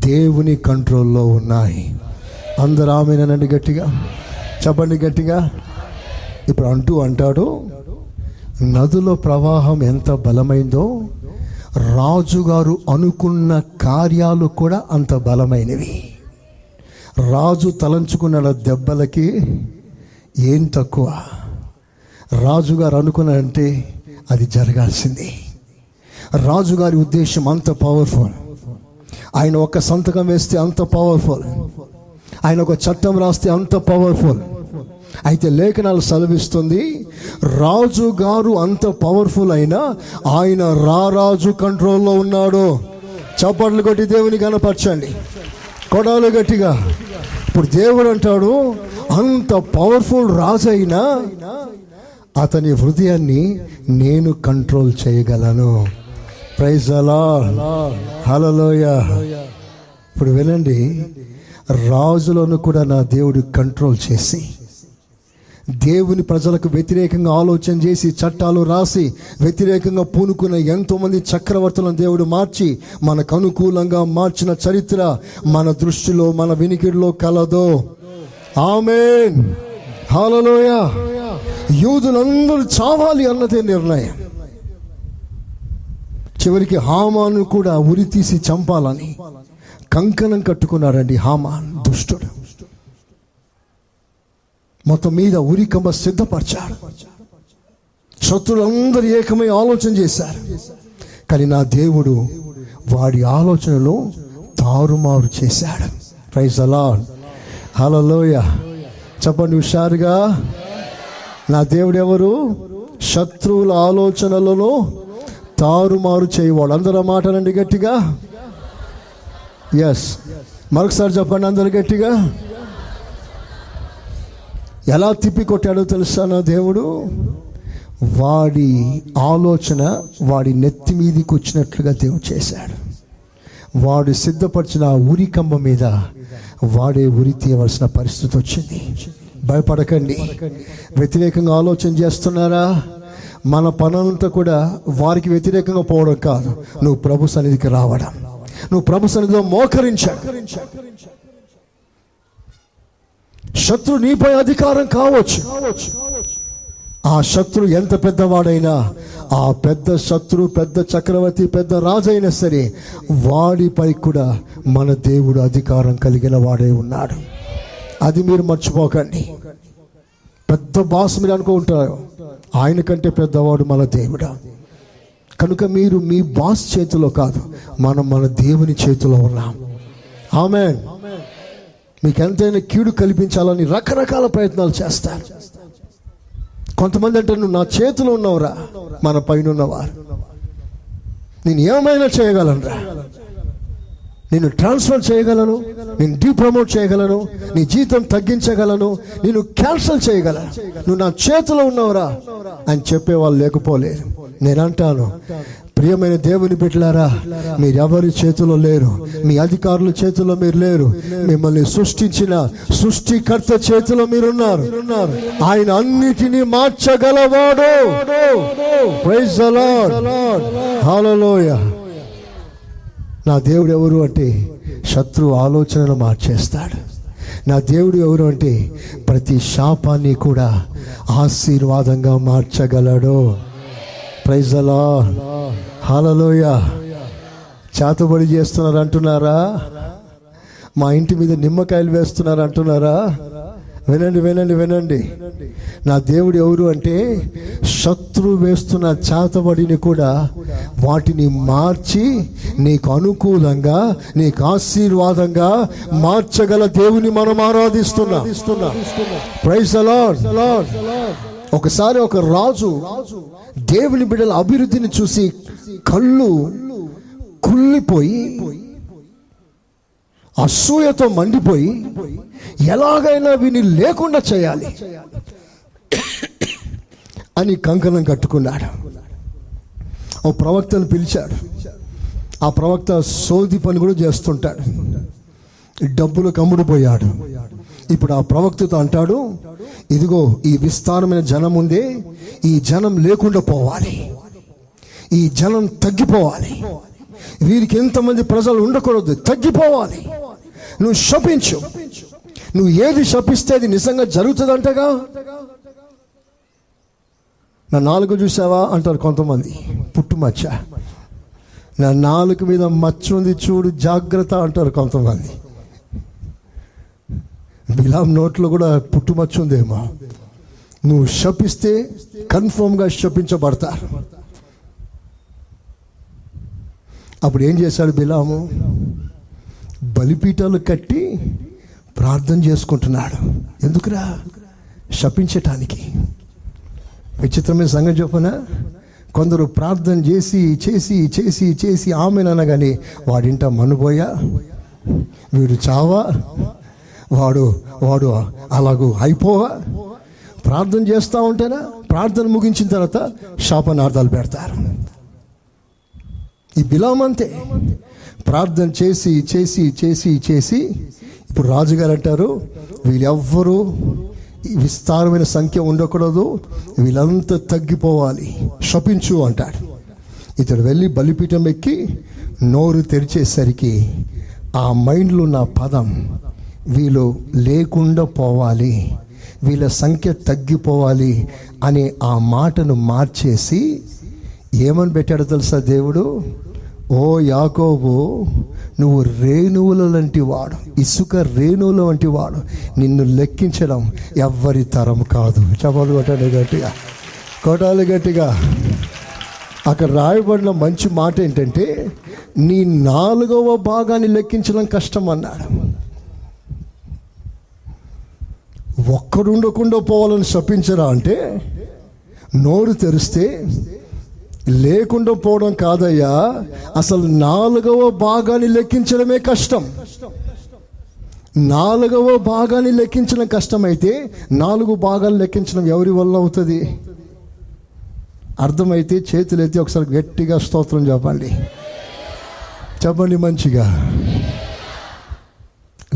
దేవుని కంట్రోల్లో ఉన్నాయి. అందరూ ఆమేనండి గట్టిగా చెప్పండి, గట్టిగా. ఇప్పుడు అంటాడు, నదుల ప్రవాహం ఎంత బలమైందో రాజుగారు అనుకున్న కార్యాలు కూడా అంత బలమైనవి. రాజు తలంచుకున్న దెబ్బలకి ఏం తక్కువ. రాజుగారు అనుకున్నారంటే అది జరగాల్సిందే. రాజుగారి ఉద్దేశం అంత పవర్ఫుల్. ఆయన ఒక సంతకం వేస్తే అంత పవర్ఫుల్. ఆయన ఒక చట్టం రాస్తే అంత పవర్ఫుల్. అయితే లేఖనాలు సెలవిస్తుంది, రాజుగారు అంత పవర్ఫుల్ అయినా ఆయన రారాజు కంట్రోల్లో ఉన్నాడు. చప్పట్లు కొట్టి దేవుని కనపరచండి, కొడాలు గట్టిగా. ఇప్పుడు దేవుడు అంటాడు, అంత పవర్ఫుల్ రాజు అయినా అతని హృదయాన్ని నేను కంట్రోల్ చేయగలను. ప్రైజ్ ది లార్డ్, హల్లెలూయా. ఇప్పుడు వినండి, రాజులను కూడా నా దేవుడు కంట్రోల్ చేసి, దేవుని ప్రజలకు వ్యతిరేకంగా ఆలోచన చేసి, చట్టాలు రాసి వ్యతిరేకంగా పూనుకున్న ఎంతోమంది చక్రవర్తులను దేవుడు మార్చి మనకు అనుకూలంగా మార్చిన చరిత్ర మన దృష్టిలో, మన వినికిడిలో కలదు. ఆమేన్, హల్లెలూయా. యూదులందరూ చావాలి అన్నదే నిర్ణయం. చివరికి హామాను కూడా ఉరి తీసి చంపాలని కంకణం కట్టుకున్నాడండి. హామాన్ దుష్టుడు. మొత్తం మీద ఉరికంబ సిద్ధపరిచాడు. శత్రులందరూ ఏకమై ఆలోచన చేశారు. కానీ నా దేవుడు వాడి ఆలోచనలు తారుమారు చేశాడు. ప్రైజ్ ది లార్డ్, హల్లెలూయా. చెప్పండి హుషారుగా, నా దేవుడు ఎవరు? శత్రువుల ఆలోచనలను తారుమారు చేయవాడు. అందరూ మాటనండి గట్టిగా. ఎస్, మరొకసారి చెప్పండి అందరు గట్టిగా. ఎలా తిప్పి కొట్టాడో తెలుసా నా దేవుడు? వాడి ఆలోచన వాడి నెత్తి మీదకి వచ్చినట్లుగా దేవుడు చేశాడు. వాడు సిద్ధపరిచిన ఉరికంబ మీద వాడే ఉరి తీయవలసిన పరిస్థితి వచ్చింది. భయపడకండి. వ్యతిరేకంగా ఆలోచన చేస్తున్నారా? మన పనంతా కూడా వారికి వ్యతిరేకంగా పోవడం కాదు, నువ్వు ప్రభు సన్నిధికి రావడం, నువ్వు ప్రభు సన్నిధిలో మోకరించాడు. శత్రు నీపై అధికారం కావచ్చు. ఆ శత్రు ఎంత పెద్దవాడైనా, ఆ పెద్ద శత్రు, పెద్ద చక్రవర్తి, పెద్ద రాజు అయినా సరే, వాడిపై కూడా మన దేవుడు అధికారం కలిగిన వాడే ఉన్నాడు. అది మీరు మర్చిపోకండి. పెద్ద బాస్ మీరు అనుకుంటారు, ఆయన కంటే పెద్దవాడు మన దేవుడు. కనుక మీరు మీ బాస్ చేతిలో కాదు, మనం మన దేవుని చేతిలో ఉన్నాం. ఆమేన్. మీకు ఎంతైనా కీడు కల్పించాలని రకరకాల ప్రయత్నాలు చేస్తారు. కొంతమంది అంటే, నువ్వు నా చేతిలో ఉన్నవరా, మన పైన ఉన్నవారు, నేను ఏమైనా చేయగలనురా, నేను ట్రాన్స్ఫర్ చేయగలను, నేను డీప్రమోట్ చేయగలను, నీ జీతం తగ్గించగలను, నేను క్యాన్సల్ చేయగలను, నువ్వు నా చేతిలో ఉన్నవరా అని చెప్పేవాళ్ళు లేకపోలేదు. నేనంటాను, ప్రియమైన దేవుని బిడ్డలారా, మీరెవరి చేతిలో లేరు, మీ అధికారుల చేతిలో మీరు లేరు, మిమ్మల్ని సృష్టించిన సృష్టికర్త చేతిలో మీరున్నారు. ఆయన అన్నిటినీ మార్చగలవాడు. Praise the Lord. హల్లెలూయా. నా దేవుడు ఎవరు అంటే, శత్రు ఆలోచనలు మార్చేస్తాడు. నా దేవుడు ఎవరు అంటే, ప్రతి శాపాన్ని కూడా ఆశీర్వాదంగా మార్చగలడు. Praise the Lord. హల్లెలూయా. చేతబడి చేస్తున్నారు అంటున్నారా? మా ఇంటి మీద నిమ్మకాయలు వేస్తున్నారు అంటున్నారా? వినండి వినండి వినండి. నా దేవుడు ఎవరు అంటే, శత్రు వేస్తున్న చేతబడిని కూడా వాటిని మార్చి నీకు అనుకూలంగా, నీకు ఆశీర్వాదంగా మార్చగల దేవుని మనం ఆరాధిస్తున్నాం. Praise the lord. ఒకసారి ఒక రాజు దేవుని బిడ్డల అభివృద్ధిని చూసి కళ్ళు కుళ్ళిపోయి, అసూయతో మండిపోయి, ఎలాగైనా వీని లేకుండా చేయాలి అని కంకణం కట్టుకున్నాడు. ఓ ప్రవక్తను పిలిచాడు. ఆ ప్రవక్త సోది పని కూడా చేస్తుంటాడు, డబ్బులు కమ్ముడిపోయాడు. ఇప్పుడు ఆ ప్రవక్తతో అంటాడు, ఇదిగో ఈ విస్తారమైన జనం ఉందే, ఈ జనం లేకుండా పోవాలి, ఈ జనం తగ్గిపోవాలి, వీరికి ఎంతమంది ప్రజలు ఉండకూడదు, తగ్గిపోవాలి. నువ్వు శపించు, నువ్వు ఏది శపిస్తే అది నిజంగా జరుగుతుందంటగా. నా నాలుగు చూసావా అంటారు కొంతమంది, పుట్టుమచ్చ. నా నాలుగు మీద మచ్చ ఉంది చూడు, జాగ్రత్త అంటారు కొంతమంది. బిలాం నోట్లో కూడా పుట్టుమచ్చ ఉందేమో. నువ్వు శపిస్తే కన్ఫర్మ్గా శపించబడతారు. అప్పుడు ఏం చేశాడు బిలాము? బలిపీఠాలు కట్టి ప్రార్థన చేసుకుంటున్నాడు. ఎందుకురా? శపించటానికి. విచిత్రమైన సంగతి చెప్పనా? కొందరు ప్రార్థన చేసి చేసి చేసి చేసి ఆమెను అనగానే వాడింట మనుపోయా, వీడు చావా, వాడు వాడు అలాగూ అయిపోవా. ప్రార్థన చేస్తూ ఉంటేనా, ప్రార్థన ముగించిన తర్వాత శాపనార్థాలు పెడతారు. ఈ బిలాం అంతే, ప్రార్థన చేసి చేసి చేసి చేసి ఇప్పుడు రాజుగారు అంటారు, వీళ్ళెవ్వరూ విస్తారమైన సంఖ్య ఉండకూడదు, వీళ్ళంతా తగ్గిపోవాలి, శపించు అంటాడు. ఇతడు వెళ్ళి బలిపీఠం ఎక్కి నోరు తెరిచేసరికి ఆ మైండ్లో ఉన్న పదం, వీళ్ళు లేకుండా పోవాలి, వీళ్ళ సంఖ్య తగ్గిపోవాలి అనే ఆ మాటను మార్చేసి ఏమని పెట్టాడో తెలుసా దేవుడు? ఓ యాకోబు, నువ్వు రేణువుల వంటి వాడు, ఇసుక రేణువుల వంటి వాడు, నిన్ను లెక్కించడం ఎవ్వరి తరం కాదు. చెప్పాలి కొట్టాలి గట్టిగా, కొట్టాలి గట్టిగా. అక్కడ రాయబడిన మంచి మాట ఏంటంటే, నీ 4వ భాగాన్ని లెక్కించడం కష్టం అన్నాడు. ఒక్కడు ఉండకుండా పోవాలని శపించరా అంటే, నోరు తెరిస్తే లేకుండా పోవడం కాదయ్యా, అసలు 4వ భాగాన్ని లెక్కించడమే కష్టం. 4వ భాగాన్ని లెక్కించడం కష్టమైతే 4 భాగాలు లెక్కించడం ఎవరి వల్ల అవుతుంది? అర్థమైతే చేతులైతే ఒకసారి గట్టిగా స్తోత్రం చెప్పండి, చెప్పండి మంచిగా.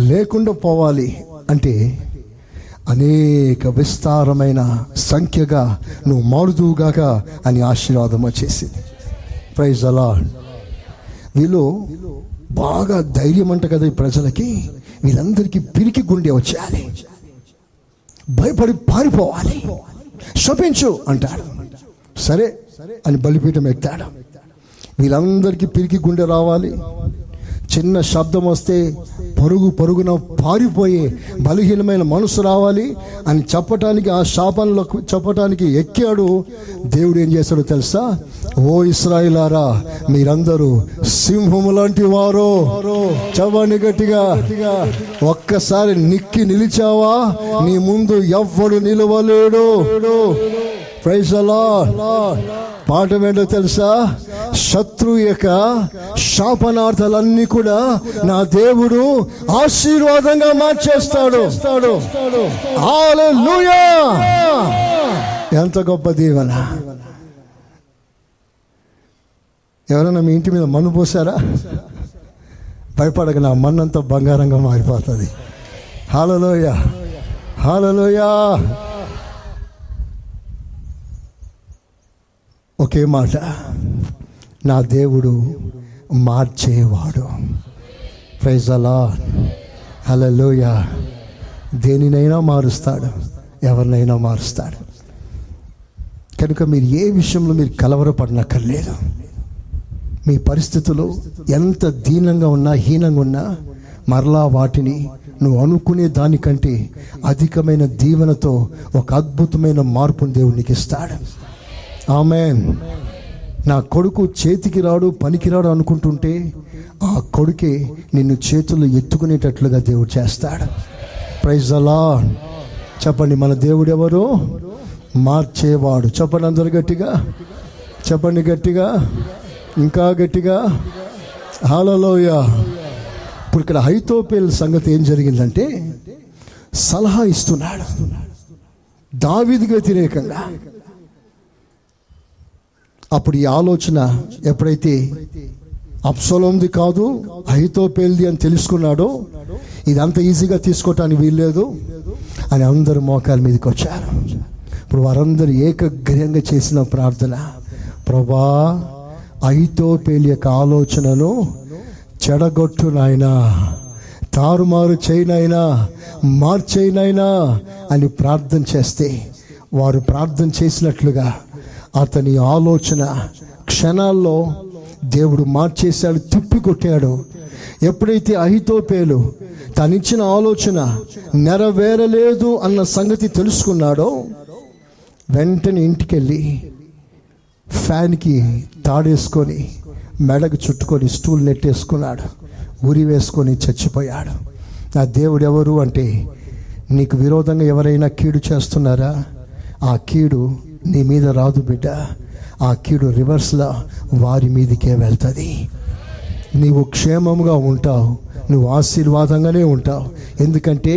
లేకుండా పోవాలి అంటే అనేక విస్తారమైన సంఖ్యగా నువ్వు మారుదువుగాక అని ఆశీర్వాదం వచ్చేసింది. Praise the lord. వీళ్ళు బాగా ధైర్యం అంట కదా ఈ ప్రజలకి. వీళ్ళందరికీ పిరికి గుండె వచ్చేయాలి, భయపడి పారిపోవాలి. శపించు అంటాడు. సరే అని బలిపీఠం ఎత్తాడు. వీళ్ళందరికీ పిరికి గుండె రావాలి. చిన్న శబ్దం వస్తే పరుగున పారిపోయే బలహీనమైన మనసు రావాలి అని చెప్పటానికి, ఆ శాపంలో చెప్పటానికి ఎక్కాడు. దేవుడు ఏం చేశాడో తెలుసా? ఓ ఇశ్రాయేలారా, మీరందరూ సింహము లాంటి వారు, చవని గట్టిగా. ఒక్కసారి నిక్కి నిలిచావా, నీ ముందు ఎవ్వడు నిలవలేడు. Praise the lord. పాఠం ఏంటో తెలుసా? శత్రు యొక్క శాపనార్థాలన్నీ కూడా నా దేవుడు ఆశీర్వాదంగా మార్చేస్తాడు. హల్లెలూయా! ఎంత గొప్ప దీవెన. ఎవరైనా మీ ఇంటి మీద మన్ను పోసారా? భయపడక, నా మన్నంతా బంగారంగా మారిపోతుంది. హల్లెలూయా, హల్లెలూయా. ఒకే మాట, నా దేవుడు మార్చేవాడు. Praise the Lord. హల్లెలూయా. దేనినైనా మారుస్తాడు, ఎవరినైనా మారుస్తాడు. కనుక మీరు ఏ విషయంలో మీరు కలవరపడనక్కర్లేదు. మీ పరిస్థితులు ఎంత దీనంగా ఉన్నా, హీనంగా ఉన్నా, మరలా వాటిని నువ్వు అనుకునే దానికంటే అధికమైన దీవెనతో ఒక అద్భుతమైన మార్పును దేవుడు నీకు ఇస్తాడు. ఆమేన్. నా కొడుకు చేతికి రాడు, పనికిరాడు అనుకుంటుంటే ఆ కొడుకే నిన్ను చేతుల్లో ఎత్తుకునేటట్లుగా దేవుడు చేస్తాడు. Praise the lord. చెప్పండి, మన దేవుడు ఎవరు? మార్చేవాడు. చెప్పండి అందరు గట్టిగా, చెప్పండి గట్టిగా, ఇంకా గట్టిగా. హల్లెలూయా. ఇప్పుడు ఇక్కడ అహీతోపెల్ సంగతి ఏం జరిగిందంటే, సలహా ఇస్తున్నాడు దావీదుకు వ్యతిరేకంగా. అప్పుడు ఈ ఆలోచన ఎప్పుడైతే అబ్షాలోముది కాదు అహీతోపెల్ది అని తెలుసుకున్నాడో, ఇదంతా ఈజీగా తీసుకోవటానికి వీల్లేదు అని అందరూ మోకాల మీదకి వచ్చారు. ఇప్పుడు వారందరూ ఏకగ్రీవంగా చేసిన ప్రార్థన, ప్రభా అహీతోపెల్ యొక్క ఆలోచనను చెడగొట్టు నాయనా, తారుమారు చేయనైనా, మార్చేయనైనా అని ప్రార్థన చేస్తే, వారు ప్రార్థన చేసినట్లుగా అతని ఆలోచన క్షణాల్లో దేవుడు మార్చేశాడు, తిప్పికొట్టాడు. ఎప్పుడైతే అహీతోపెలు తనిచ్చిన ఆలోచన నెరవేరలేదు అన్న సంగతి తెలుసుకున్నాడో, వెంటనే ఇంటికెళ్ళి ఫ్యాన్కి తాడేసుకొని, మెడకు చుట్టుకొని, స్టూల్ నెట్టేసుకున్నాడు, ఉరి వేసుకొని చచ్చిపోయాడు. నా దేవుడు ఎవరు అంటే, నీకు విరోధంగా ఎవరైనా కీడు చేస్తున్నారా, ఆ కీడు నీ మీద రాదు బిడ్డ. ఆ కీడు రివర్స్లో వారి మీదకే వెళ్తుంది. నీవు క్షేమముగా ఉంటావు, నువ్వు ఆశీర్వాదంగానే ఉంటావు. ఎందుకంటే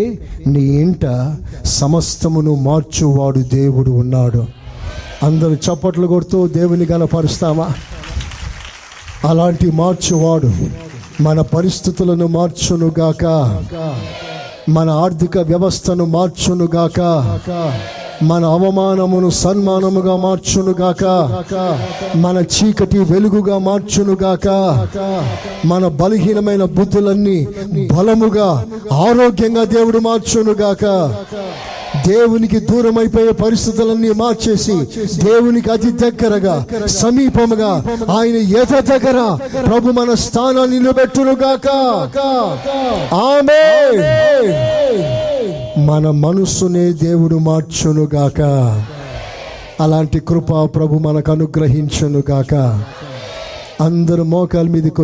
నీ ఇంట సమస్తమును మార్చువాడు దేవుడు ఉన్నాడు. అందరూ చప్పట్లు కొడుతూ దేవుని గణపరుస్తామా? అలాంటి మార్చువాడు మన పరిస్థితులను మార్చునుగాక, మన ఆర్థిక వ్యవస్థను మార్చునుగాక, మన అవమానమును సన్మానముగా మార్చునుగాక, మన చీకటి వెలుగుగా మార్చునుగాక, మన బలహీనమైన బుద్ధులన్నీ బలముగా, ఆరోగ్యంగా దేవుడు మార్చునుగాక. దేవునికి దూరం అయిపోయే పరిస్థితులన్నీ మార్చేసి దేవునికి అతి దగ్గరగా, సమీపముగా, ఆయన ఎద దగ్గర ప్రభు మన స్థానాన్ని నిలబెట్టునుగాక. ఆమేన్. మన మనస్సునే దేవుడు మార్చునుగాక. అలాంటి కృప ప్రభు మనకు అనుగ్రహించునుగాక. అందరూ మోకాల మీదకి